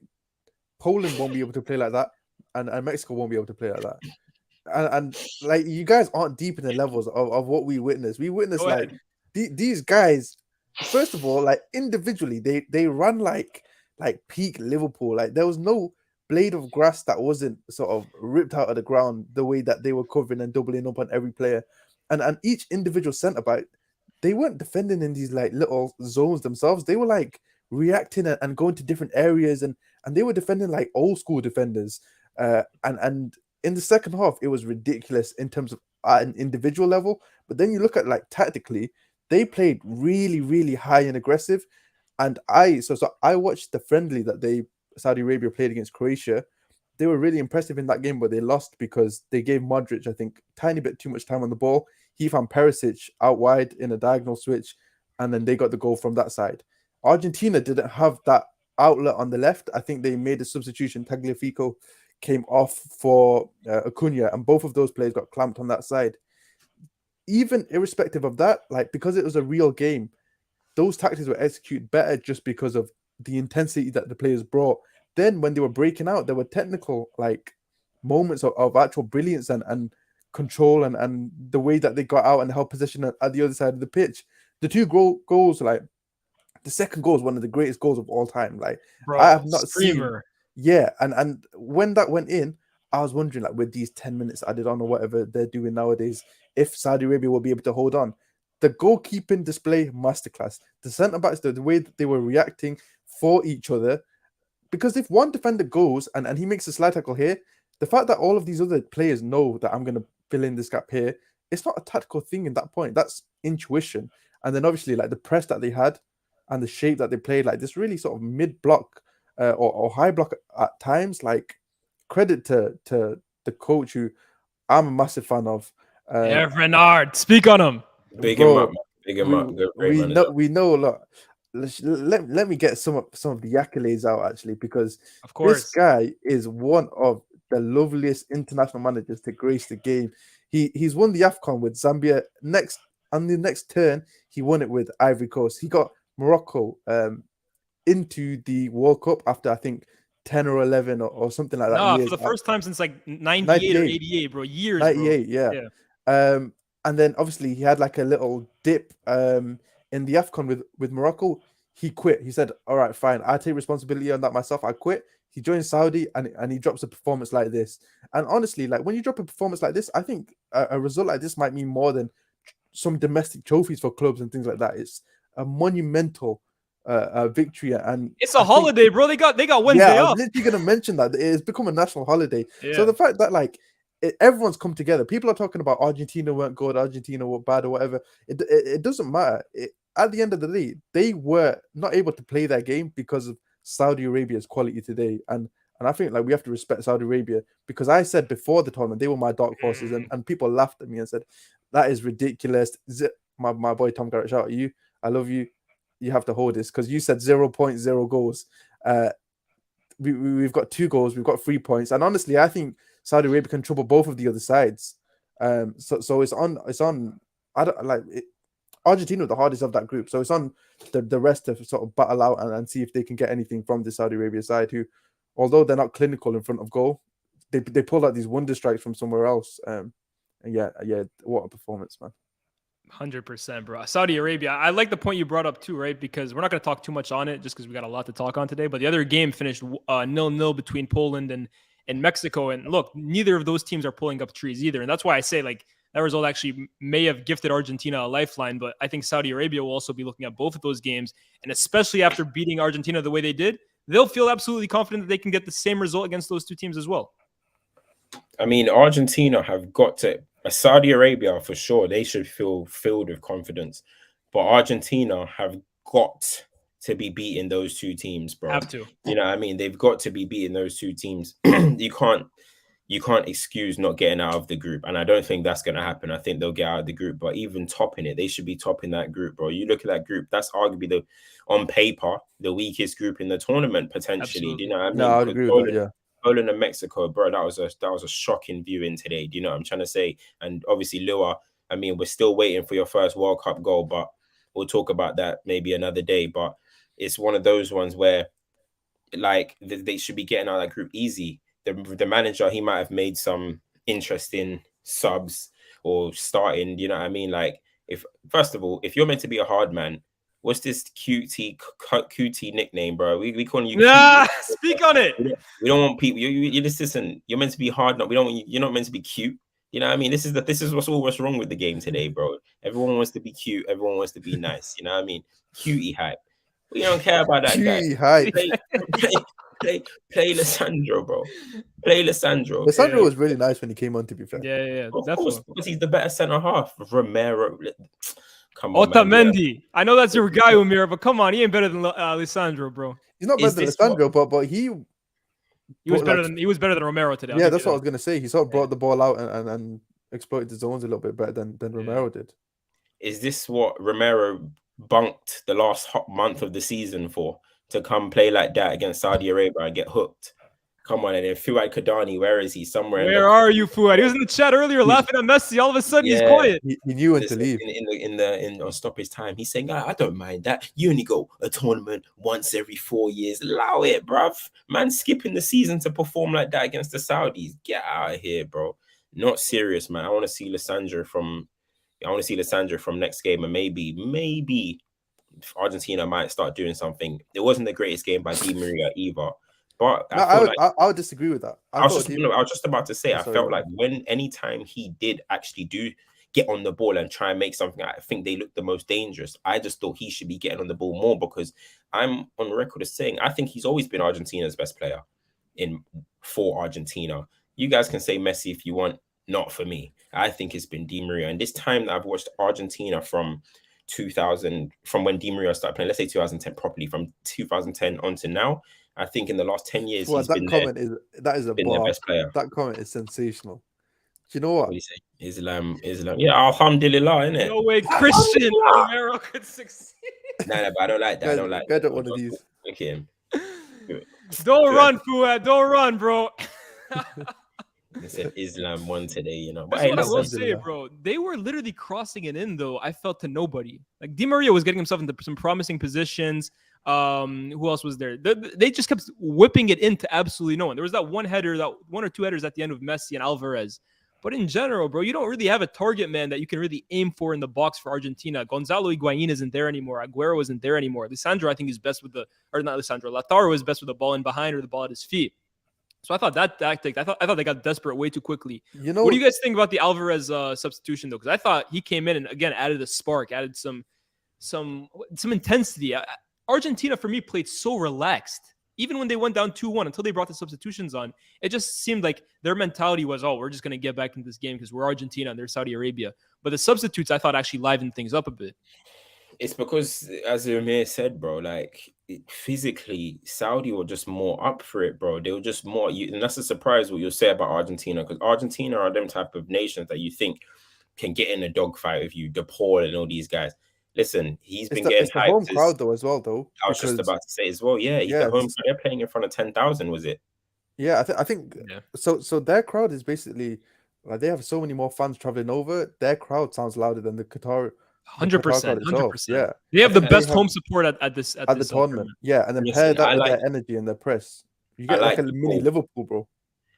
Poland won't be able to play like that, and Mexico won't be able to play like that. And like you guys aren't deep in the levels of what we witnessed. We witnessed like these guys. First of all, like individually, they run like peak Liverpool. Like there was no blade of grass that wasn't sort of ripped out of the ground the way that they were covering and doubling up on every player, and each individual centre back they weren't defending in these like little zones themselves. They were like reacting and going to different areas, and they were defending like old school defenders. And in the second half, it was ridiculous in terms of at an individual level. But then you look at like tactically, they played really, really high and aggressive. And so I watched the friendly that Saudi Arabia played against Croatia. They were really impressive in that game, but they lost because they gave Modric, I think, tiny bit too much time on the ball. He found Perisic out wide in a diagonal switch, and then they got the goal from that side. Argentina didn't have that outlet on the left. I think they made a substitution. Tagliafico came off for Acuna, and both of those players got clamped on that side. Even irrespective of that, like because it was a real game, those tactics were executed better just because of the intensity that the players brought. Then when they were breaking out, there were technical like moments of actual brilliance and control and the way that they got out and held position at the other side of the pitch. The two goals, like the second goal is one of the greatest goals of all time. Like Bro, I have not screamer. seen. Yeah, and when that went in, I was wondering, like with these 10 minutes added on or whatever they're doing nowadays, if Saudi Arabia will be able to hold on. The goalkeeping display masterclass. The centre backs, the way that they were reacting for each other. Because if one defender goes and he makes a slide tackle here, the fact that all of these other players know that I'm going to fill in this gap here, it's not a tactical thing in that point. That's intuition. And then obviously like the press that they had and the shape that they played, like this really sort of mid block or high block at times. Like credit to the coach who I'm a massive fan of. Yeah, Renard, speak on him. Big Bro, him up, man. Big him up. we know a lot. Let me get some of the accolades out actually, because Of course, this guy is one of the loveliest international managers to grace the game. He's won the AFCON with Zambia. On the next turn, he won it with Ivory Coast. He got Morocco into the World Cup after I think 10 or 11 or something like that. No, for the first time since like 98 or 88, bro. Years, 98, bro. Yeah. And then obviously he had like a little dip in the AFCON with Morocco. He quit. He said, all right, fine. I take responsibility on that myself. I quit. He joined Saudi and he drops a performance like this. And honestly, like when you drop a performance like this, I think a result like this might mean more than some domestic trophies for clubs and things like that. It's a monumental victory, and it's a holiday, bro. They got Wednesday off. I was literally gonna mention that it's become a national holiday. Yeah. So the fact that like everyone's come together, people are talking about Argentina weren't good, Argentina were bad, or whatever. It doesn't matter. At the end of the day, they were not able to play their game because of Saudi Arabia's quality today, and I think like we have to respect Saudi Arabia, because I said before the tournament they were my dark horses, and people laughed at me and said that is ridiculous. My boy Tom Garrett, shout out to you. I love you. You have to hold this because you said 0.0 goals. We've got 2 goals. We've got 3 points. And honestly, I think Saudi Arabia can trouble both of the other sides. So it's on. I don't like it. Argentina the hardest of that group. So it's on the rest to sort of battle out and see if they can get anything from the Saudi Arabia side, who, although they're not clinical in front of goal, they pulled out these wonder strikes from somewhere else. And yeah, what a performance, man. 100%, bro. Saudi Arabia. I like the point you brought up too, right? Because we're not going to talk too much on it just because we got a lot to talk on today. But the other game finished 0-0 between Poland and Mexico. And look, neither of those teams are pulling up trees either. And that's why I say like that result actually may have gifted Argentina a lifeline. But I think Saudi Arabia will also be looking at both of those games. And especially after beating Argentina the way they did, they'll feel absolutely confident that they can get the same result against those two teams as well. I mean, Argentina have got to. Saudi Arabia, for sure, they should feel filled with confidence. But Argentina have got to be beating those two teams, bro. Have to. You know what I mean? They've got to be beating those two teams. You can't excuse not getting out of the group. And I don't think that's going to happen. I think they'll get out of the group. But even topping it, they should be topping that group, bro. You look at that group, that's arguably on paper, the weakest group in the tournament, potentially. Absolutely. Do you know what I mean? No, I agree with that, yeah. Poland and Mexico, bro, that was a shocking viewing today. Do you know what I'm trying to say? And obviously, Lua, I mean, we're still waiting for your first World Cup goal, but we'll talk about that maybe another day. But it's one of those ones where, like, they should be getting out of that group easy. The manager, he might have made some interesting subs or starting. You know what I mean? Like, first of all, if you're meant to be a hard man, what's this QT nickname, bro? We calling you. Yeah, speak on it. We don't want people. You just listen. You're meant to be hard. You're not meant to be cute. You know what I mean? This is what's wrong with the game today, bro. Everyone wants to be cute. Everyone wants to be nice. You know what I mean? Cutie hype. We don't care about that guy. Cutie hype. Play Lissandro, bro. Play Lissandro. Lissandro was really nice when he came on, to be fair. Yeah. Of Definitely. course, because he's the better centre half. Romero. Come on, man. Otamendi. I know that's your guy, Umir, but come on, he ain't better than Lissandro, bro. He's not better than Lissandro, but he was better than Romero today. Yeah, that's what I was gonna say. He sort of brought the ball out and exploited the zones a little bit better than Romero did. Is this what Romero bunked the last hot month of the season for? To come play like that against Saudi Arabia and get hooked? Come on, and then Fuad Kadani, where is he? Somewhere. Where are you, Fuad? He was in the chat earlier laughing at Messi. All of a sudden, he's quiet. He knew when to leave. On stoppage time, he's saying, I don't mind that. You only go a tournament once every 4 years. Allow it, bruv. Man, skipping the season to perform like that against the Saudis. Get out of here, bro. Not serious, man. I want to see Lissandro from next game, and maybe Argentina might start doing something. It wasn't the greatest game by Di Maria either. But I would disagree with that. I was just about to say, I felt like anytime he did actually get on the ball and try and make something, I think they looked the most dangerous. I just thought he should be getting on the ball more, because I'm on record as saying I think he's always been Argentina's best player for Argentina. You guys can say Messi if you want, not for me. I think it's been Di Maria. And this time that I've watched Argentina from when Di Maria started playing, let's say 2010 properly, from 2010 on to now, I think in the last 10 years, he's been their best player. That comment is sensational. Do you know what? What do you say? Islam. Yeah, Alhamdulillah, innit? No way Christian Romero could succeed. Nah, but I don't like that. I don't like that. Get one of these. Look at him. Don't run, Fuad. Don't run, bro. They said Islam won today, you know. But That's what I will say, bro. They were literally crossing it in, though. I felt to nobody. Like Di Maria was getting himself into some promising positions. Who else was there? They just kept whipping it into absolutely no one. There was that one or two headers at the end of Messi and Alvarez. But in general, bro, you don't really have a target man that you can really aim for in the box for Argentina. Gonzalo Higuain isn't there anymore. Aguero isn't there anymore. Lissandro, I think, is best with Lautaro is best with the ball in behind or the ball at his feet. So I thought that tactic, I thought they got desperate way too quickly. You know, what do you guys think about the Alvarez substitution, though? Because I thought he came in and, again, added a spark, added some intensity. Argentina, for me, played so relaxed. Even when they went down 2-1, until they brought the substitutions on, it just seemed like their mentality was, we're just going to get back into this game because we're Argentina and they're Saudi Arabia. But the substitutes, I thought, actually livened things up a bit. It's because, as Amir said, bro, like, physically, Saudi were just more up for it, bro. They were just more, and that's a surprise what you'll say about Argentina, because Argentina are them type of nations that you think can get in a dogfight with you, DePaul and all these guys. Listen, he's been getting hyped. Home crowd though, as well, though. I was just about to say as well. Yeah, the home crowd. They're playing in front of 10,000, was it? Yeah, I think. Yeah. So their crowd is basically like they have so many more fans traveling over. Their crowd sounds louder than the Qatar. 100%. Yeah, they have the best home support at this tournament. Yeah, and then pair that with their energy and their press. You get like a mini Liverpool, bro.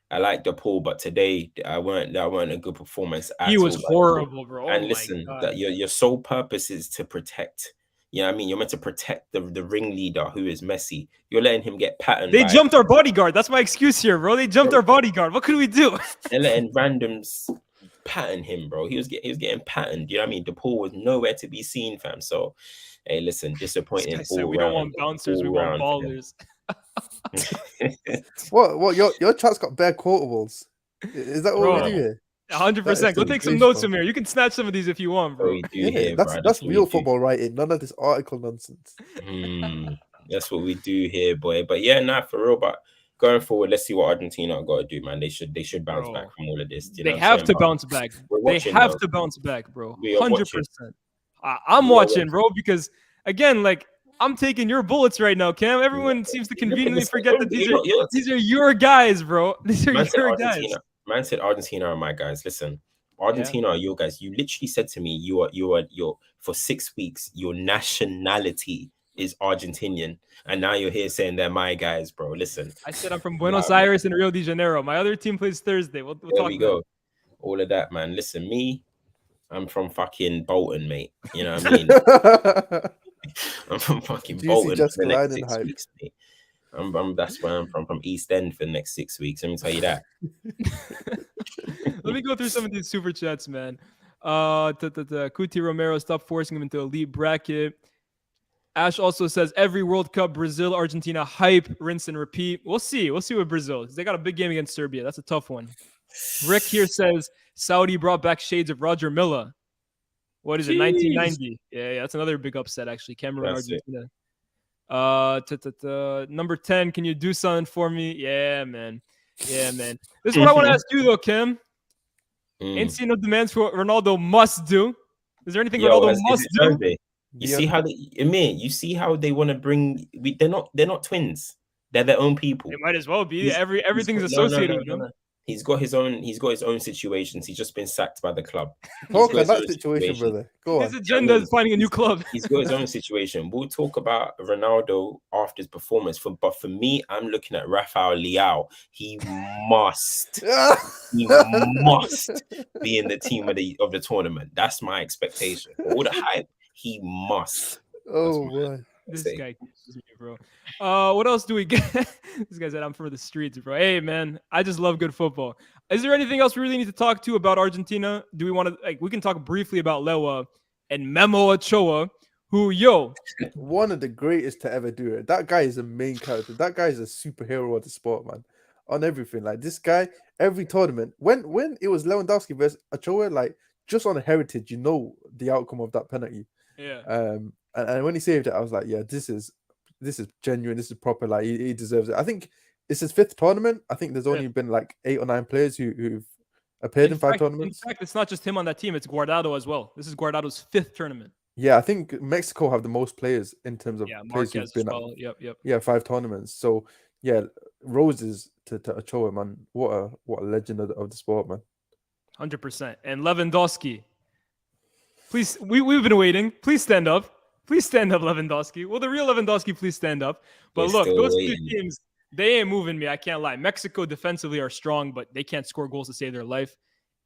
I like DePaul, but today that weren't a good performance. He was horrible, bro. And listen, that your sole purpose is to protect. You know what I mean? You're meant to protect the ringleader, who is Messi. You're letting him get patterned. They jumped our bodyguard. That's my excuse here, bro. They jumped our bodyguard. What could we do? They're letting randoms pattern him, bro. He was getting patterned. You know what I mean? DePaul was nowhere to be seen, fam. So, hey, listen, disappointing. We don't want bouncers. We want ballers. What your chat's got bare quotables. Is that what we do here? 100%. Go take some notes from here. You can snatch some of these if you want, bro. That's real football writing. None of this article nonsense. That's what we do here, boy. But yeah, for real. But going forward, let's see what Argentina got to do, man. They should bounce back from all of this. They have to bounce back. They have to bounce back, bro. 100%. I'm watching, bro, because again, like, I'm taking your bullets right now, Cam. Everyone seems to conveniently forget that these are your guys, bro. These are your guys. Man said Argentina are my guys. Listen, Argentina are your guys. You literally said to me, you're for 6 weeks, your nationality is Argentinian, and now you're here saying they're my guys, bro. Listen, I said I'm from Buenos Aires and Rio de Janeiro. My other team plays Thursday. We'll there we go. All of that, man. Listen, I'm from fucking Bolton, mate. You know what I mean? I'm from fucking Bolton for the next 6 weeks, mate. That's where I'm from East End for the next 6 weeks. Let me tell you that. Let me go through some of these super chats, man. Kuti Romero, stop forcing him into elite bracket. Ash also says every World Cup, Brazil, Argentina hype, rinse and repeat. We'll see. We'll see with Brazil. They got a big game against Serbia. That's a tough one. Rick here says Saudi brought back shades of Roger Milla. What is it? 1990. Yeah, that's another big upset actually. Cameroon, That's Argentina. Number 10. Can you do something for me? Yeah, man. This is what I want to ask you though, Kim. Ain't seen no demands for what Ronaldo must do. Is there anything Ronaldo must do? Thursday? You see how you see how they want to bring. They're not twins. They're their own people. It might as well be. Everything's associated with them. He's got his own situations. He's just been sacked by the club. Talk about that situation, brother. Go on. His agenda is finding a new club. He's got his own situation. We'll talk about Ronaldo after his performance. But for me, I'm looking at Rafael Leao. He must be in the team of the tournament. That's my expectation. All the hype, he must. Oh boy. This guy kills me, bro. What else do we get? This guy said, I'm from the streets, bro. Hey, man, I just love good football. Is there anything else we really need to talk to about Argentina? Do we want to, we can talk briefly about Lewa and Memo Ochoa, who, one of the greatest to ever do it. That guy is a main character. That guy is a superhero of the sport, man. On everything. Like, this guy, every tournament, when it was Lewandowski versus Ochoa, like, just on a heritage, you know the outcome of that penalty. Yeah. And when he saved it, I was like, yeah, this is genuine. This is proper. Like, he deserves it. I think it's his 5th tournament. I think there's only been like 8 or 9 players who've appeared in 5 tournaments. In fact, it's not just him on that team. It's Guardado as well. This is Guardado's 5th tournament. Yeah, I think Mexico have the most players in terms of players Marquez who've been well. Yep. Yeah, 5 tournaments. So yeah, roses to Ochoa, man. What a legend of the sport, man. 100%. And Lewandowski. Please, we've been waiting. Please stand up. Please stand up, Lewandowski. Will the real Lewandowski please stand up? But look, those 2 teams, they ain't moving me. I can't lie. Mexico defensively are strong, but they can't score goals to save their life.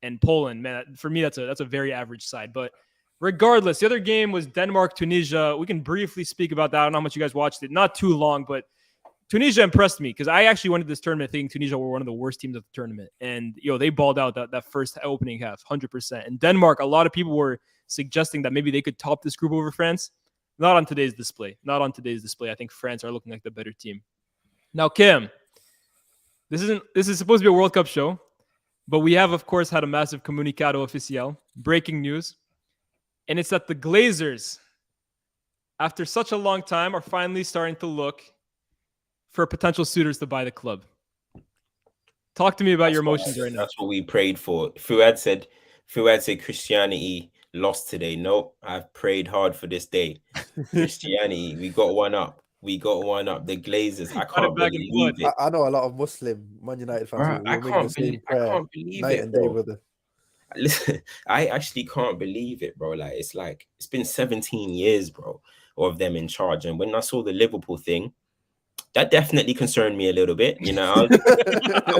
And Poland, man, for me, that's a very average side. But regardless, the other game was Denmark-Tunisia. We can briefly speak about that. I don't know how much you guys watched it. Not too long, but Tunisia impressed me because I actually went to this tournament thinking Tunisia were one of the worst teams of the tournament. And, they balled out that first opening half, 100%. And Denmark, a lot of people were suggesting that maybe they could top this group over France. Not on today's display. I think France are looking like the better team. Now, Kim, this is supposed to be a World Cup show, but we have, of course, had a massive comunicado oficial, breaking news, and it's that the Glazers, after such a long time, are finally starting to look for potential suitors to buy the club. Talk to me about your emotions right now. That's what we prayed for. Fuad said Christianity lost today. Nope, I've prayed hard for this day. Christianity, we got one up. The Glazers. I can't believe it. I know a lot of Muslim Man United fans. I can't believe night it, and day, brother. Listen, I actually can't believe it, bro. Like, it's been 17 years, bro, of them in charge. And when I saw the Liverpool thing, that definitely concerned me a little bit. I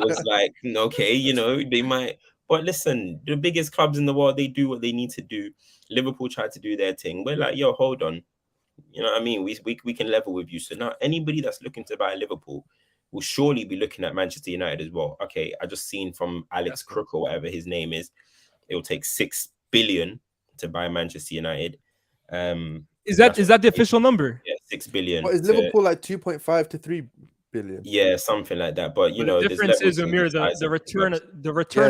was like, okay, they might. But listen, the biggest clubs in the world, they do what they need to do. Liverpool tried to do their thing. We're like, yo, hold on. You know what I mean? We can level with you. So now anybody that's looking to buy Liverpool will surely be looking at Manchester United as well. Okay, I just seen from Alex Crook or whatever his name is, it will take 6 billion to buy Manchester United. Is that the official number? Yeah, 6 billion. What is Liverpool like 2.5 to 3 billion? Yeah, something like that. But the difference is, Amir, the return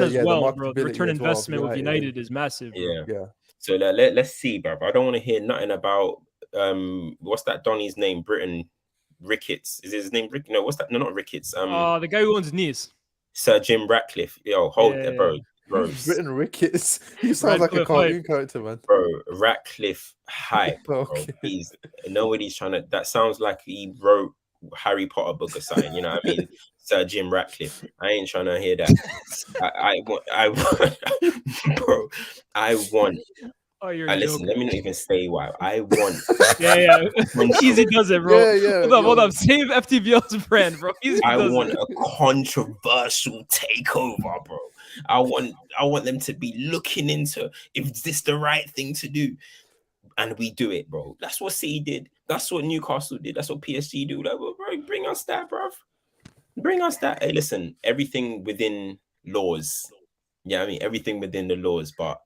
as well, bro. The return investment with United is massive. Bro. Yeah. So let's see, bro. I don't want to hear nothing about what's that Donny's name? Britain Ricketts. Is his name Rick? No, what's that? No, not Ricketts. The guy who owns Nice. Sir Jim Ratcliffe. Yo, hold there, bro. Britain Ricketts. He sounds like a cartoon character, man. Bro, Ratcliffe hype. Okay. Bro. Nobody's trying to. That sounds like he wrote Harry Potter book or something. You know what I mean? Sir Jim Ratcliffe. I ain't trying to hear that. I want, bro. I want. Oh, listen, let me not even say why. I want. Yeah. Easy does it, bro. Yeah. Hold up. Save FTBL's brand, bro. I want a controversial takeover, bro. I want them to be looking into if this the right thing to do, and we do it, bro. That's what City did. That's what Newcastle did. That's what PSG do. Like, bro, bring us that, bro. Bring us that. Hey, listen, everything within laws Yeah, I mean everything within the laws, but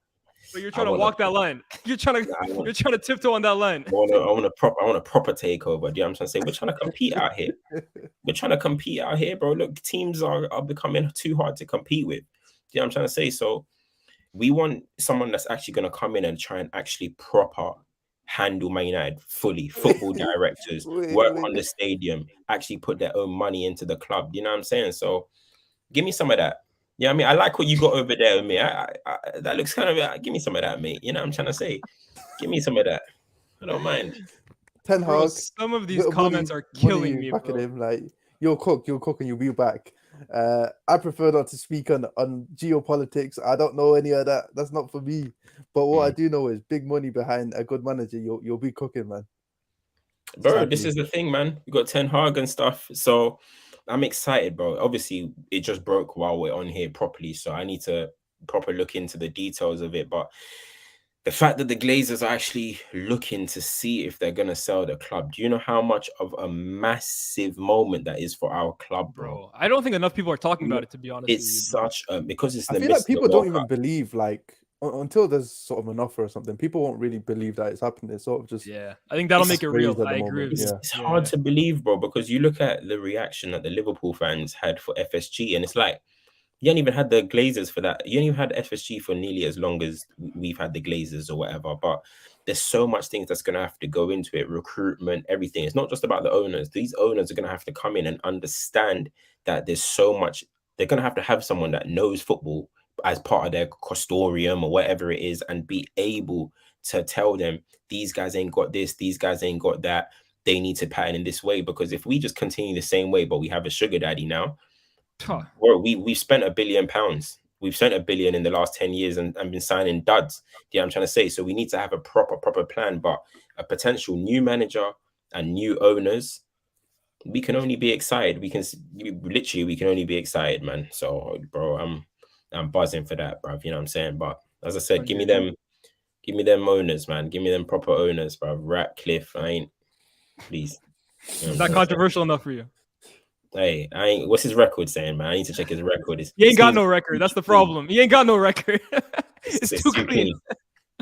you're trying to walk that line. You're trying to tiptoe on that line. I want a proper takeover. Do you know what I'm trying to say? We're trying to compete out here. We're trying to compete out here, bro. Look, teams are becoming too hard to compete with. Do you know what I'm trying to say? So we want someone that's actually going to come in and try and actually proper handle Man United fully. Football directors work on the stadium, actually put their own money into the club. You know what I'm saying? So give me some of that. Yeah, I mean, I like what you got over there with me. That looks kind of. Give me some of that, mate. You know what I'm trying to say? Give me some of that. I don't mind. Ten Hag, some of these comments are killing me, back bro. at him, like you'll cook, and you'll be back. I prefer not to speak on geopolitics. I don't know any of that. That's not for me. But what I do know is big money behind a good manager. You'll be cooking, man. Bro, sadly. This is the thing, man. We got Ten Hag and stuff. So I'm excited, bro. Obviously, it just broke while we're on here properly. So I need to proper look into the details of it. But the fact that the Glazers are actually looking to see if they're going to sell the club. Do you know how much of a massive moment that is for our club, bro? I don't think enough people are talking about it, to be honest. It's such a, because it's I feel like people don't even believe, like, until there's sort of an offer or something, people won't really believe that it's happening. It's sort of just, I think that'll make it real. I agree. It's hard to believe, bro, because you look at the reaction that the Liverpool fans had for FSG, and it's like, you ain't even had the Glazers for that. You ain't even had FSG for nearly as long as we've had the Glazers or whatever. But there's so much things that's going to have to go into it, recruitment, everything. It's not just about the owners. These owners are going to have to come in and understand that there's so much. They're going to have someone that knows football as part of their custodium or whatever it is, and be able to tell them, these guys ain't got this, these guys ain't got that. They need to pattern in this way, because if we just continue the same way, but we have a sugar daddy now, we've spent £1 billion. We've spent £1 billion in the last 10 years and been signing duds. Yeah, I'm trying to say. So we need to have a proper plan. But a potential new manager and new owners, we can only be excited. We can only be excited, man. So, bro, I'm buzzing for that, bro. You know what I'm saying? But as I said, give me them owners, man. Give me them proper owners, bro. Ratcliffe, please. You know, is that controversial enough for you? Hey, what's his record saying, man? I need to check his record. He ain't got no record. That's the problem. He ain't got no record. it's too clean.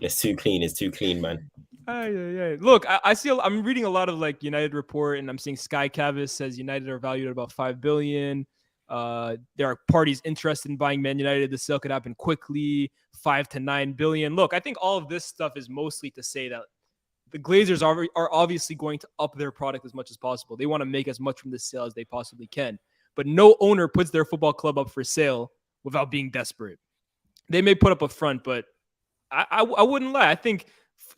It's too clean. It's too clean, man. Look, I'm reading a lot of like United Report, and I'm seeing Sky Cavis says United are valued at about $5 billion. There are parties interested in buying Man United. The sale could happen quickly, $5 to $9 billion. Look, I think all of this stuff is mostly to say that the Glazers are obviously going to up their product as much as possible. They want to make as much from this sale as they possibly can. But no owner puts their football club up for sale without being desperate. They may put up a front, but I wouldn't lie. I think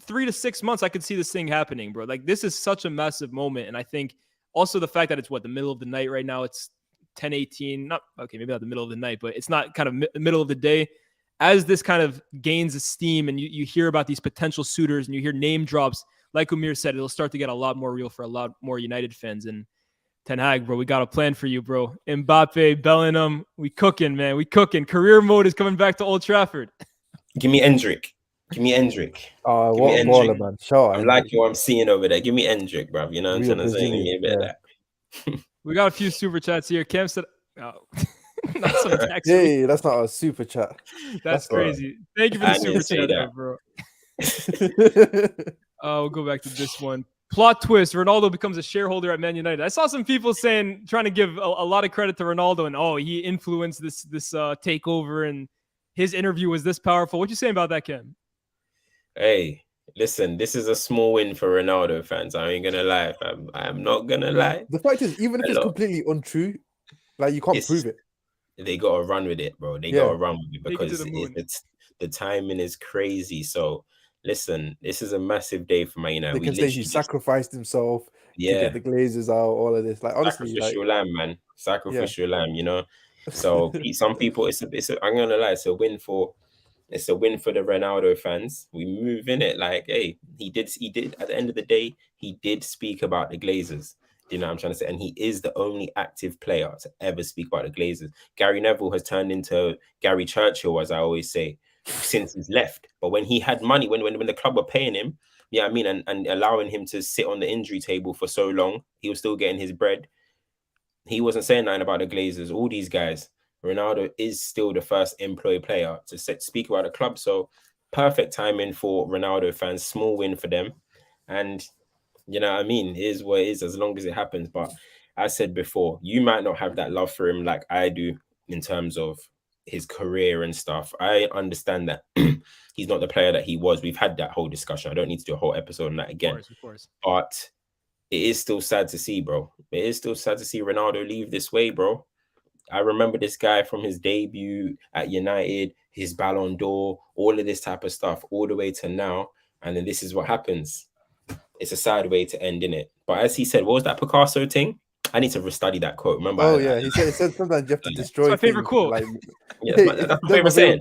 3 to 6 months, I could see this thing happening, bro. Like, this is such a massive moment. And I think also the fact that it's the middle of the night right now. It's 10:18. Maybe not the middle of the night, but it's not kind of middle of the day. As this kind of gains steam and you hear about these potential suitors and you hear name drops, like Umir said, it'll start to get a lot more real for a lot more United fans. And Ten Hag, bro, we got a plan for you, bro. Mbappe, Bellingham, we cooking, man. We cooking. Career mode is coming back to Old Trafford. Give me Endrick. Oh, what a baller, man. Sure. I'm liking what I'm seeing over there. Give me Endrick, bro. You know what I'm trying to say? Give me a bit of that. We got a few super chats here. Cam said, not some tax. Hey, that's not a super chat. That's crazy. Thank you for the super chat, bro. We'll go back to this one. Plot twist: Ronaldo becomes a shareholder at Man United. I saw some people trying to give a lot of credit to Ronaldo, and he influenced this takeover, and his interview was this powerful. What you saying about that, Ken? Hey, listen, this is a small win for Ronaldo fans. I ain't gonna lie, fam. I'm not gonna lie. The fact is, even if it's completely untrue, like, you can't prove it. They gotta run with it, bro. They gotta run with it, because the timing is crazy. So listen, this is a massive day for Man United. They can say he sacrificed himself to get the Glazers out, all of this. Like, honestly, sacrificial lamb, man. Sacrificial lamb, you know. So some people, I'm gonna lie, it's a win for the Ronaldo fans. We move in it, like, hey, he did at the end of the day, he did speak about the Glazers. You know what I'm trying to say? And he is the only active player to ever speak about the Glazers. Gary Neville has turned into Gary Churchill, as I always say, since he's left. But when he had money, when the club were paying him, and allowing him to sit on the injury table for so long, he was still getting his bread. He wasn't saying nothing about the Glazers, all these guys. Ronaldo is still the first employed player to speak about the club. So perfect timing for Ronaldo fans. Small win for them. And you know what I mean? It is what it is as long as it happens. But I said before, you might not have that love for him like I do in terms of his career and stuff. I understand that he's not the player that he was. We've had that whole discussion. I don't need to do a whole episode on that again. Of course. But it is still sad to see, bro. It is still sad to see Ronaldo leave this way, bro. I remember this guy from his debut at United, his Ballon d'Or, all of this type of stuff, all the way to now. And then this is what happens. It's a sad way to end, innit? But as he said, what was that Picasso thing? I need to restudy that quote. Remember? Oh, yeah. He said sometimes you have to destroy. That's my favorite quote. Like, yeah, that's my favorite saying.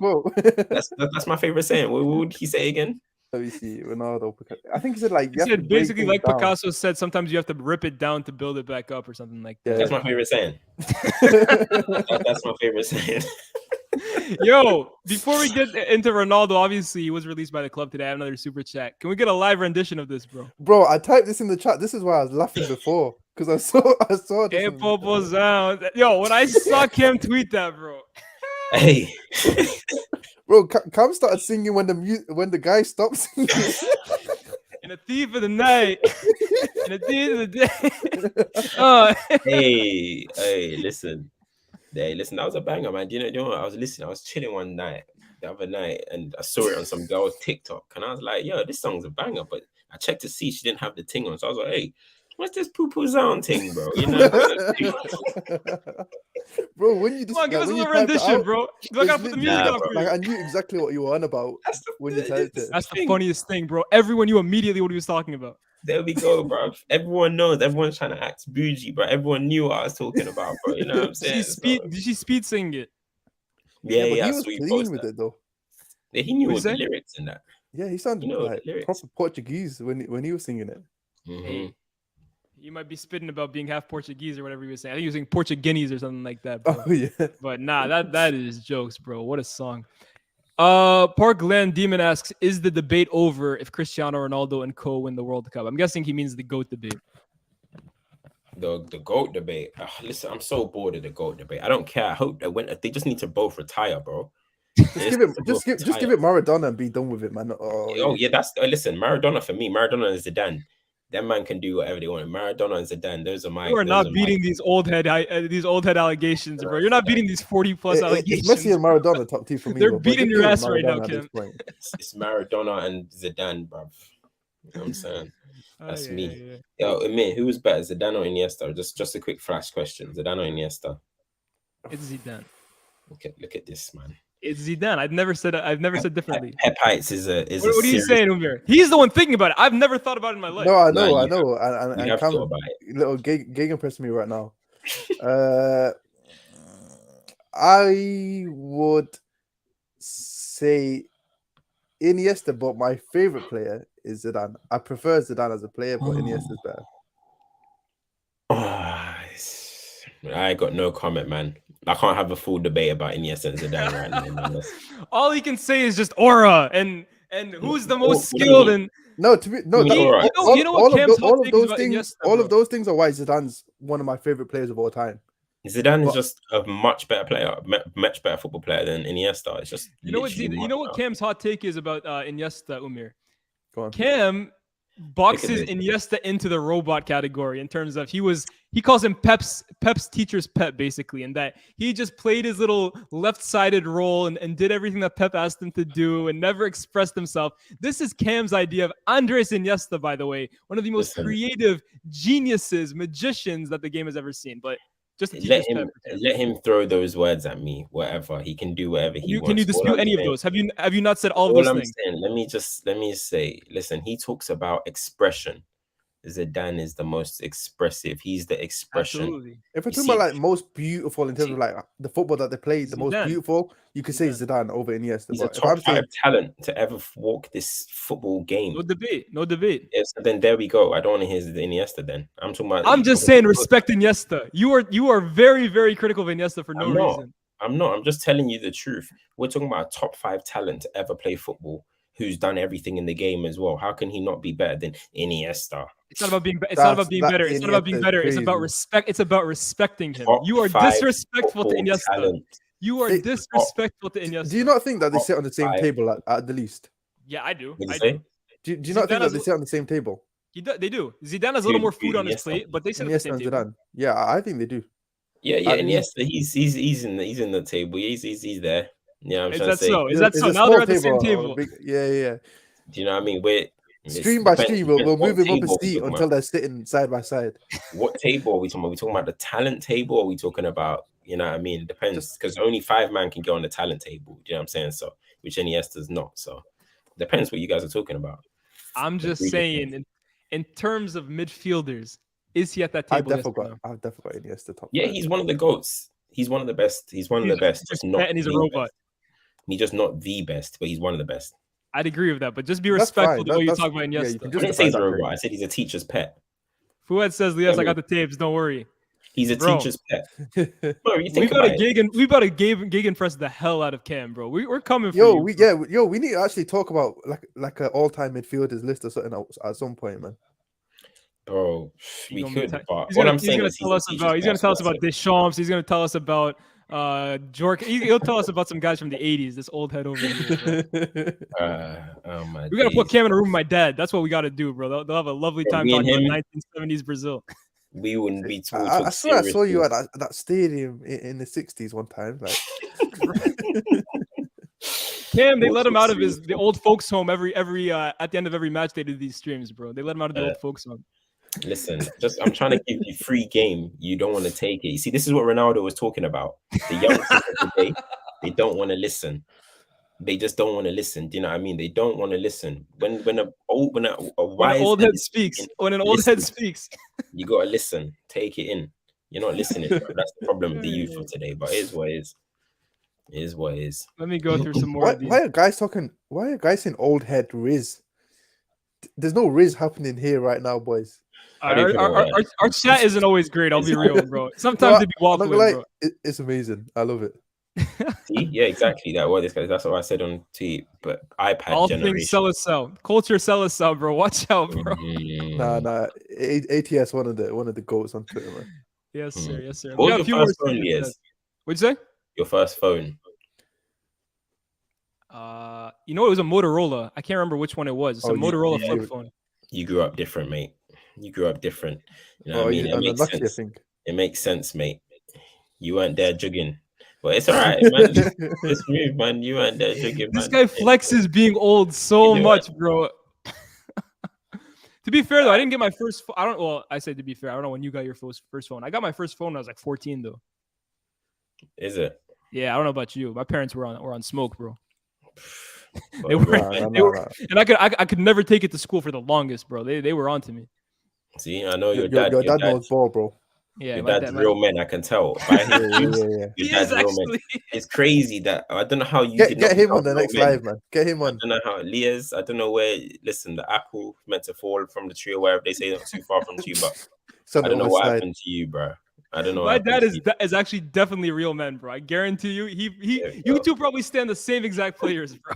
That's my favorite saying. What would he say again? Let me see. Ronaldo. I think he said like. He said basically like Picasso said, sometimes you have to rip it down to build it back up or something like that. Yeah. That's my favorite saying. That's my favorite saying. Yo, before we get into Ronaldo, obviously he was released by the club today. I have another super chat. Can we get a live rendition of this, bro? Bro, I typed this in the chat. This is why I was laughing before because I saw this. Hey, Popo sound. Yo, when I saw Cam tweet that, bro. Hey. Bro, Cam started singing when the guy stopped singing. In a thief of the night. In a thief of the day. Hey, listen. Hey, listen, that was a banger, man. Do you know what? I was listening. I was chilling one night, the other night, and I saw it on some girl's TikTok. And I was like, yo, this song's a banger. But I checked to see she didn't have the ting on. So I was like, hey, what's this poo-poo sound thing, bro? You know? Bro, when you come on, give us a little rendition, bro. Do I gotta put the music on for you? Like, I knew exactly what you were on about when you typed it. That's the funniest thing, bro. Everyone knew immediately what he was talking about. There we go, bro. Everyone knows. Everyone's trying to act bougie, bro. Everyone knew what I was talking about, bro. You know what I'm saying? Did she speed sing it? Yeah, he was clean with it, though. Yeah, he knew all the lyrics in that. Yeah, he sounded like proper Portuguese when he was singing it. Mm-hmm. You might be spitting about being half Portuguese or whatever he was saying. I think he was saying Portuguese or something like that, bro. Oh, yeah. But nah, that is jokes, bro. What a song. Park Land Demon asks, is the debate over if Cristiano Ronaldo and co win the World Cup? I'm guessing he means the GOAT debate. The GOAT debate. Listen, I'm so bored of the GOAT debate. I don't care. I hope they just need to both retire, bro. Just give it Maradona and be done with it, man. Oh yeah, that's listen, Maradona for me. Maradona and Zidane. That man can do whatever they want. Maradona and Zidane, those are my. You are not beating these old head allegations, bro. You're not beating these 40+ allegations. It's Messi and Maradona top two for me. They're beating your ass right now, Kim. It's Maradona and Zidane, bro. You know what I'm saying? That's me. Yeah. Yo, Amir, who was better, Zidane or Iniesta? Just a quick flash question: Zidane or Iniesta? It's Zidane. Look at this, man. It's Zidane. I've never said differently. Pep Heights is a. What are you saying, Umir? He's the one thinking about it. I've never thought about it in my life. No, I know. And Cam, little gegenpress me right now. I would say Iniesta, but my favorite player is Zidane. I prefer Zidane as a player, but Iniesta's better. I got no comment, man. I can't have a full debate about Iniesta and Zidane right now. Man. All he can say is just aura and who's the most skilled and all of those things are why Zidane's one of my favorite players of all time. Zidane is just a much better player, much better football player than Iniesta. It's just you know what Cam's hot take is about Iniesta, Umir. Go on. Cam boxes Iniesta into the robot category in terms of he calls him Pep's teacher's pet, basically, and that he just played his little left-sided role and did everything that Pep asked him to do and never expressed himself. This is Cam's idea of Andres Iniesta, by the way, one of the most creative geniuses, magicians that the game has ever seen. But just let him throw those words at me, whatever. He can do whatever he wants. Can you dispute any of those? Have you not said all of those things? Let me say, listen, he talks about expression. Zidane is the most expressive. He's the expression. Absolutely. If we're talking about like most beautiful in terms of like the football that they played, the most beautiful, you could say Zidane over Iniesta. He's a top 5 talent to ever walk this football game. No debate. Yes, then there we go. I don't want to hear Iniesta then. I'm just saying respect Iniesta. You are very, very critical of Iniesta for no reason. I'm not. I'm just telling you the truth. We're talking about a top 5 talent to ever play football who's done everything in the game as well. How can he not be better than Iniesta? It's not about being better. It's not about being better. It's about respect. It's about respecting him. You are disrespectful to Iniesta. You are disrespectful to Iniesta. Do you not think that they sit on the same Five. table at the least? Yeah, I do. What I do you do. say? Do you not think Zidane that they sit on the same table? They do. Zidane has a little more food on his Iniesta. plate, but they sit at the Iniesta same and table. Zidane. Yeah, I think they do. Yeah, At Iniesta. He's in the table. He's there. Yeah, I'm Is trying that to say. so? Is that It's so? a Now small they're at the same or a table. big, yeah. Do you know what I mean? Stream by stream, we'll what move him up a table are we seat talking until about? they're sitting side by side. What table are we talking about? Are we talking about the talent table? Or are we talking about, you know what I mean? It depends, because only 5 man can go on the talent table. Do you know what I'm saying? So, which Iniesta's not. So, depends what you guys are talking about. I'm just saying, in terms of midfielders, is he at that I've table? definitely got Iniesta top. Yeah, 5. he's one of the GOATs. He's one of the best. He's one of the best. Just not. And he's a the robot. best. He's just not the best, but he's one of the best. I'd agree with that, but just be That's respectful fine. the way you That's- talk about yeah, Iniesta. you can I didn't justify say he's a that robot. claim. I said he's a teacher's pet. Fuad says, Lias, I got the tapes. Don't worry. He's a Bro. teacher's pet. Bro, you We think gotta about it. we gotta gegenpress the hell out of Cam, bro. We're coming for Yo, you. we need to actually talk about like an all-time midfielders list or something at some point, man. Bro, He's we gonna could, be but he's all gonna, I'm he's saying gonna is tell us about Deschamps. He's gonna tell us about Jork. He'll tell us about some guys from the 80s. This old head over here, bro. oh my We gotta put days. Cam in a room with my dad. That's what we gotta do, bro. They'll have a lovely Bro, time me and talking about him- 1970s Brazil. We wouldn't be taught. I swear I saw you at that stadium in the 60s one time. Like, Cam, they let him out of the old folks home every at the end of every match. They do these streams, bro. They let him out of the old folks home. Listen, I'm trying to give you free game. You don't want to take it. You see, this is what Ronaldo was talking about. The youngsters of today, they don't want to listen. They just don't want to listen. Do you know what I mean? They don't want to listen. When an old head speaks, you gotta listen. Take it in. You're not listening, bro. That's the problem with the youth of today. But it is what it is. It is what it is. Let me go through some more. why are guys saying old head Riz? There's no Riz happening here right now, boys. Our chat isn't always great. I'll be real, bro. Sometimes they be waffling, bro. It's amazing. I love it. See? Yeah, exactly. That's what I said on T. But iPad all generation. Things sell us out. Culture sell us out, bro. Watch out, bro. Nah. ATS one of the goats on Twitter, man. Yes, sir. Yes, sir. What was your first phone, Lias? What'd you say? Your first phone. You know, it was a Motorola. I can't remember which one it was. It's a Motorola flip phone. You grew up different, mate. You grew up different. You know what I mean? It makes sense. It makes sense, mate. You weren't there jugging. But it's all right, man. It's smooth, man. You weren't there jugging, This guy flexes being old so much, bro. To be fair, though, I didn't get my first. I say to be fair. I don't know when you got your first phone. I got my first phone when I was like 14, though. Is it? Yeah, I don't know about you. My parents were on smoke, bro. They were, and I could never take it to school for the longest, bro. They were on to me. See, I know your dad knows ball, bro. Yeah, your dad's real men. I can tell. Your dad's real men. It's crazy that I don't know how you get him on the next live, man. Get him on. I don't know how Lias. I don't know where. Listen, the apple meant to fall from the tree or wherever they say not too far from the tree, but I don't know what happened to you, bro. I don't know. My dad is actually definitely a real man, bro. I guarantee you. You two probably stand the same exact players, bro.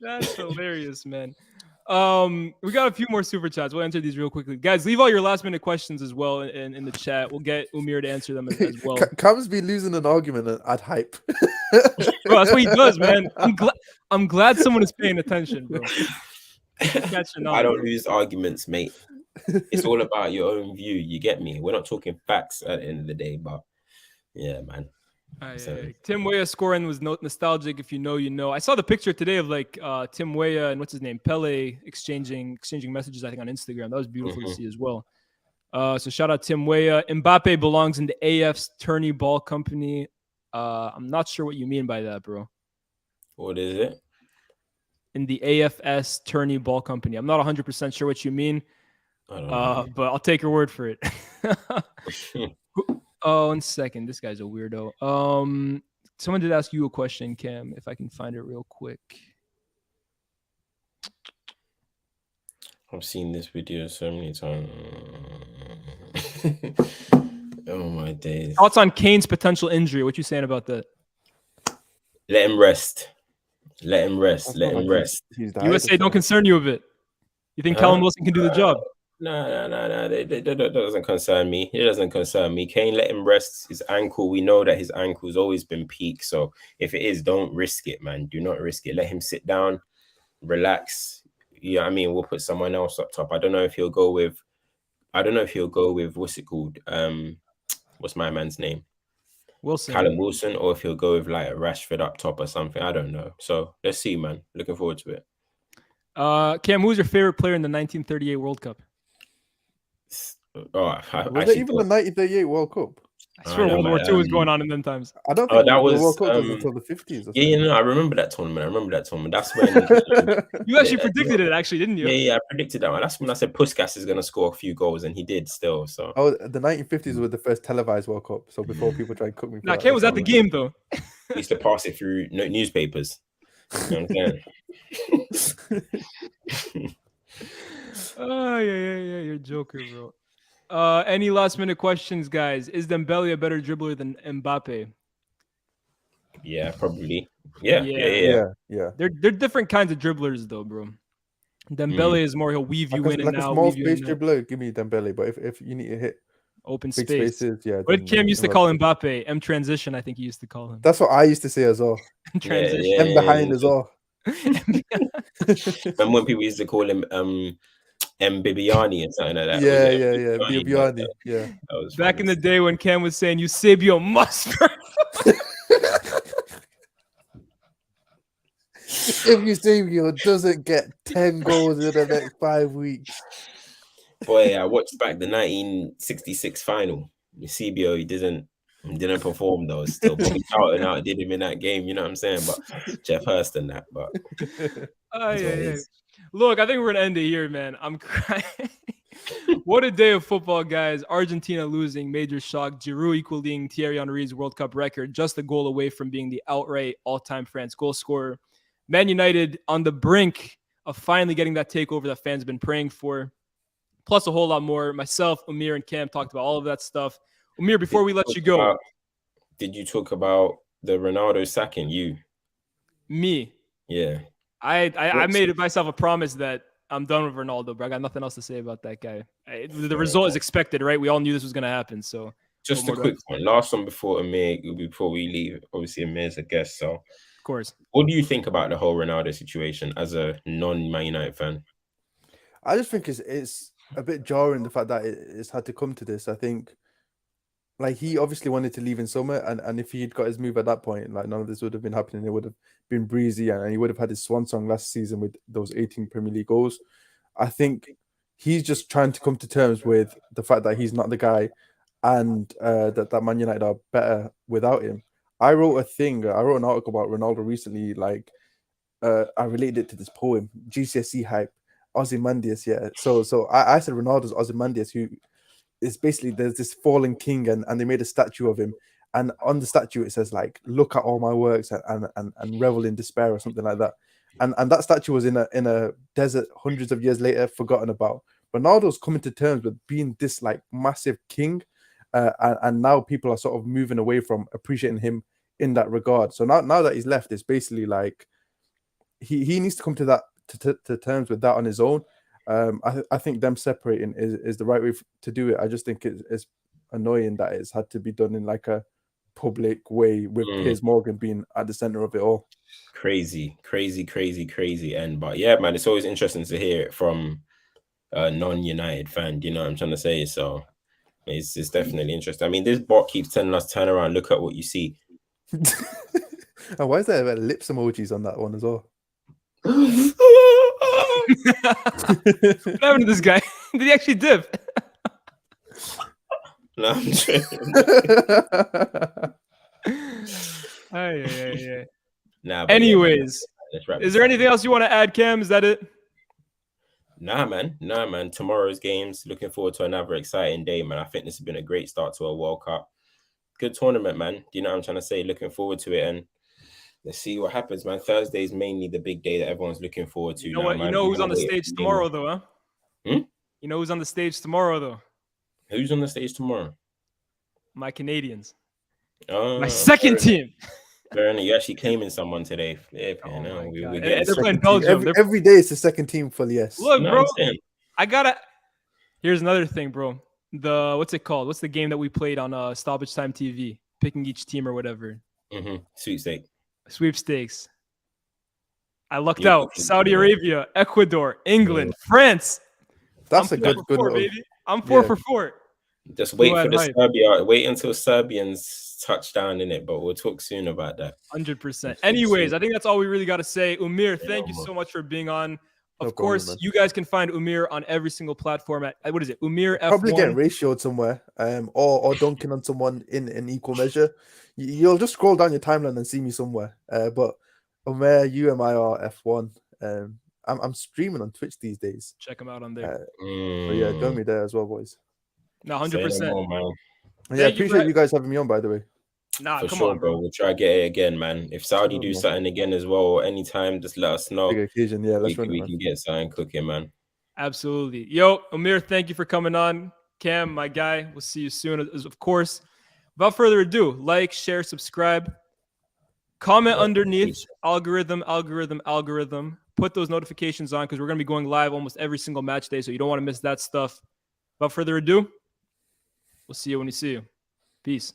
That's hilarious, man. We got a few more super chats. We'll answer these real quickly, guys. Leave all your last minute questions as well in the chat. We'll get Umir to answer them as well. Cam's be losing an argument and add hype. Bro, that's what he does, man. I'm glad someone is paying attention, bro. I don't lose arguments, mate. It's all about your own view. You get me? We're not talking facts at the end of the day, but yeah, man. Tim Weah scoring was nostalgic. If you know, you know. I saw the picture today of like Tim Weah and what's his name, Pele exchanging messages. I think on Instagram. That was beautiful to see as well. So shout out Tim Weah. Mbappe belongs in the AF's tourney ball company. I'm not sure what you mean by that, bro. What is it? In the AFS tourney ball company. I'm not 100% sure what you mean. But I'll take your word for it. Oh, 1 second. This guy's a weirdo. Someone did ask you a question, Cam, if I can find it real quick. I've seen this video so many times. Oh my days. Thoughts on Kane's potential injury? What you saying about that? Let him rest. Let him rest. Let him rest. USA don't concern you a bit. You think Callum Wilson can do the job? No. That doesn't concern me. It doesn't concern me. Kane, let him rest his ankle. We know that his ankle's always been peak. So if it is, don't risk it, man. Do not risk it. Let him sit down, relax. Yeah, I mean, we'll put someone else up top. I don't know if he'll go with what's it called? What's my man's name? Wilson. Callum Wilson, or if he'll go with like a Rashford up top or something. I don't know. So let's see, man. Looking forward to it. Cam, who's your favorite player in the 1938 World Cup? Was it even the 1938 World Cup? I swear World War II was going on in them times. I don't think the World Cup was until the 50s. Or I remember that tournament. That's when you actually predicted it, actually, didn't you? Yeah, I predicted that one. That's when I said Puskas is going to score a few goals, and he did still. So the 1950s were the first televised World Cup. So before people tried to cook me, Cam was at the game though. He used to pass it through newspapers. You know what I'm saying? Oh yeah, you're a joker, bro. Any last minute questions, guys? Is Dembele a better dribbler than Mbappe? Yeah, probably. Yeah. They're different kinds of dribblers, though, bro. Dembele is more he'll weave you in and out. Like a small space dribbler, give me Dembele. But if you need to hit open big spaces, yeah. What did Cam used to call Mbappe? M transition, I think he used to call him. That's what I used to say as well. Transition. M behind as well. And when people used to call him Bibiani and something like that. Yeah. Bibiani. Yeah. Back in the day when Cam was saying Eusebio Mustard. If Eusebio doesn't get 10 goals in the next 5 weeks. Boy, I watched back the 1966 final. Eusebio, he didn't perform though. Still, Bobby Charlton outdid him in that game. You know what I'm saying? But Jeff Hurst and that. But Look, I think we're gonna end it here, man. I'm crying. What a day of football, guys. Argentina losing, major shock. Giroud equaling Thierry Henry's World Cup record, just a goal away from being the outright all-time France goal scorer. Man United on the brink of finally getting that takeover that fans have been praying for. Plus a whole lot more. Myself, Umir, and Cam talked about all of that stuff. Umir, before we let you go. Did you talk about the Ronaldo sacking you? Me? Yeah. I made myself a promise that I'm done with Ronaldo, bro. I got nothing else to say about that guy. The result is expected, right? We all knew this was going to happen. So just a quick one. Last one before we leave. Obviously, Amir's a guest. So, of course. What do you think about the whole Ronaldo situation as a non-Man United fan? I just think it's a bit jarring, the fact that it's had to come to this. I think like he obviously wanted to leave in summer, and if he'd got his move at that point, like none of this would have been happening. It would have been breezy, and he would have had his swan song last season with those 18 Premier League goals. I think he's just trying to come to terms with the fact that he's not the guy, and that Man United are better without him. I wrote an article about Ronaldo recently. Like I related it to this poem, GCSE hype, Ozymandias. Yeah, so I said Ronaldo's Ozymandias, who is basically there's this fallen king, and they made a statue of him, and on the statue it says like, "Look at all my works and revel in despair," or something like that. And that statue was in a desert hundreds of years later, forgotten about. Ronaldo's coming to terms with being this like massive king, and now people are sort of moving away from appreciating him in that regard. So now that he's left, it's basically like he needs to come to that to terms with that on his own. I think them separating is the right way to do it. I just think it's annoying that it's had to be done in like a public way with Piers Morgan being at the center of it all. Crazy. And but yeah, man, it's always interesting to hear it from a non-United fan. You know what I'm trying to say? So it's definitely interesting. I mean, this bot keeps telling us turn around, look at what you see. And why is there lips emojis on that one as well? What happened to this guy? Did he actually dip? No, I'm joking. Yeah. Nah, anyways, yeah, is there anything else you want to add, Cam? Is that it? Nah, man. Tomorrow's games. Looking forward to another exciting day, man. I think this has been a great start to a World Cup. Good tournament, man. Do you know what I'm trying to say? Looking forward to it, and let's see what happens, man. Thursday is mainly the big day that everyone's looking forward to. You know what? Man. You know who's on the stage tomorrow, though, huh? You know who's on the stage tomorrow, though? Who's on the stage tomorrow? My Canadians. My second team. You're actually claiming someone today. Yeah, they're playing Belgium. Every day it's the second team for the yes. Look, bro, I gotta. Here's another thing, bro. What's it called? What's the game that we played on Stoppage Time TV? Picking each team or whatever. Sweepstake. Sweepstakes. I lucked You're out. looking Saudi good. Arabia, Ecuador, England, France. That's I'm a 4 good for 4, little. baby. I'm 4 Yeah. for 4. Just wait for had the hype. Serbia. Wait until Serbians touchdown in it, but we'll talk soon about that. 100%. Anyways, I think that's all we really got to say. Umir, thank you man. so much for being on. Of No problem, course, man. you guys can find Umir on every single platform at what is it? Umir Probably getting F1. ratioed somewhere, or dunking on someone in equal measure. You'll just scroll down your timeline and see me somewhere. But Omer UMIR F1. I'm streaming on Twitch these days. Check him out on there. So yeah, join me there as well, boys. No, Say no 100%. more, man. And yeah, Thank you for appreciate you guys having me on, by the way. Nah, For come sure, on, bro. We'll try to get it again, man. If Saudi Sure, do man. something again as well, or anytime, just let us know. Big occasion, yeah. Let's run it, We man. can get something cooking, man. Absolutely. Yo, Umir, thank you for coming on. Cam, my guy, we'll see you soon. Of course, without further ado, like, share, subscribe, comment underneath. Algorithm. Put those notifications on because we're going to be going live almost every single match day, so you don't want to miss that stuff. Without further ado, we'll see you when we see you. Peace.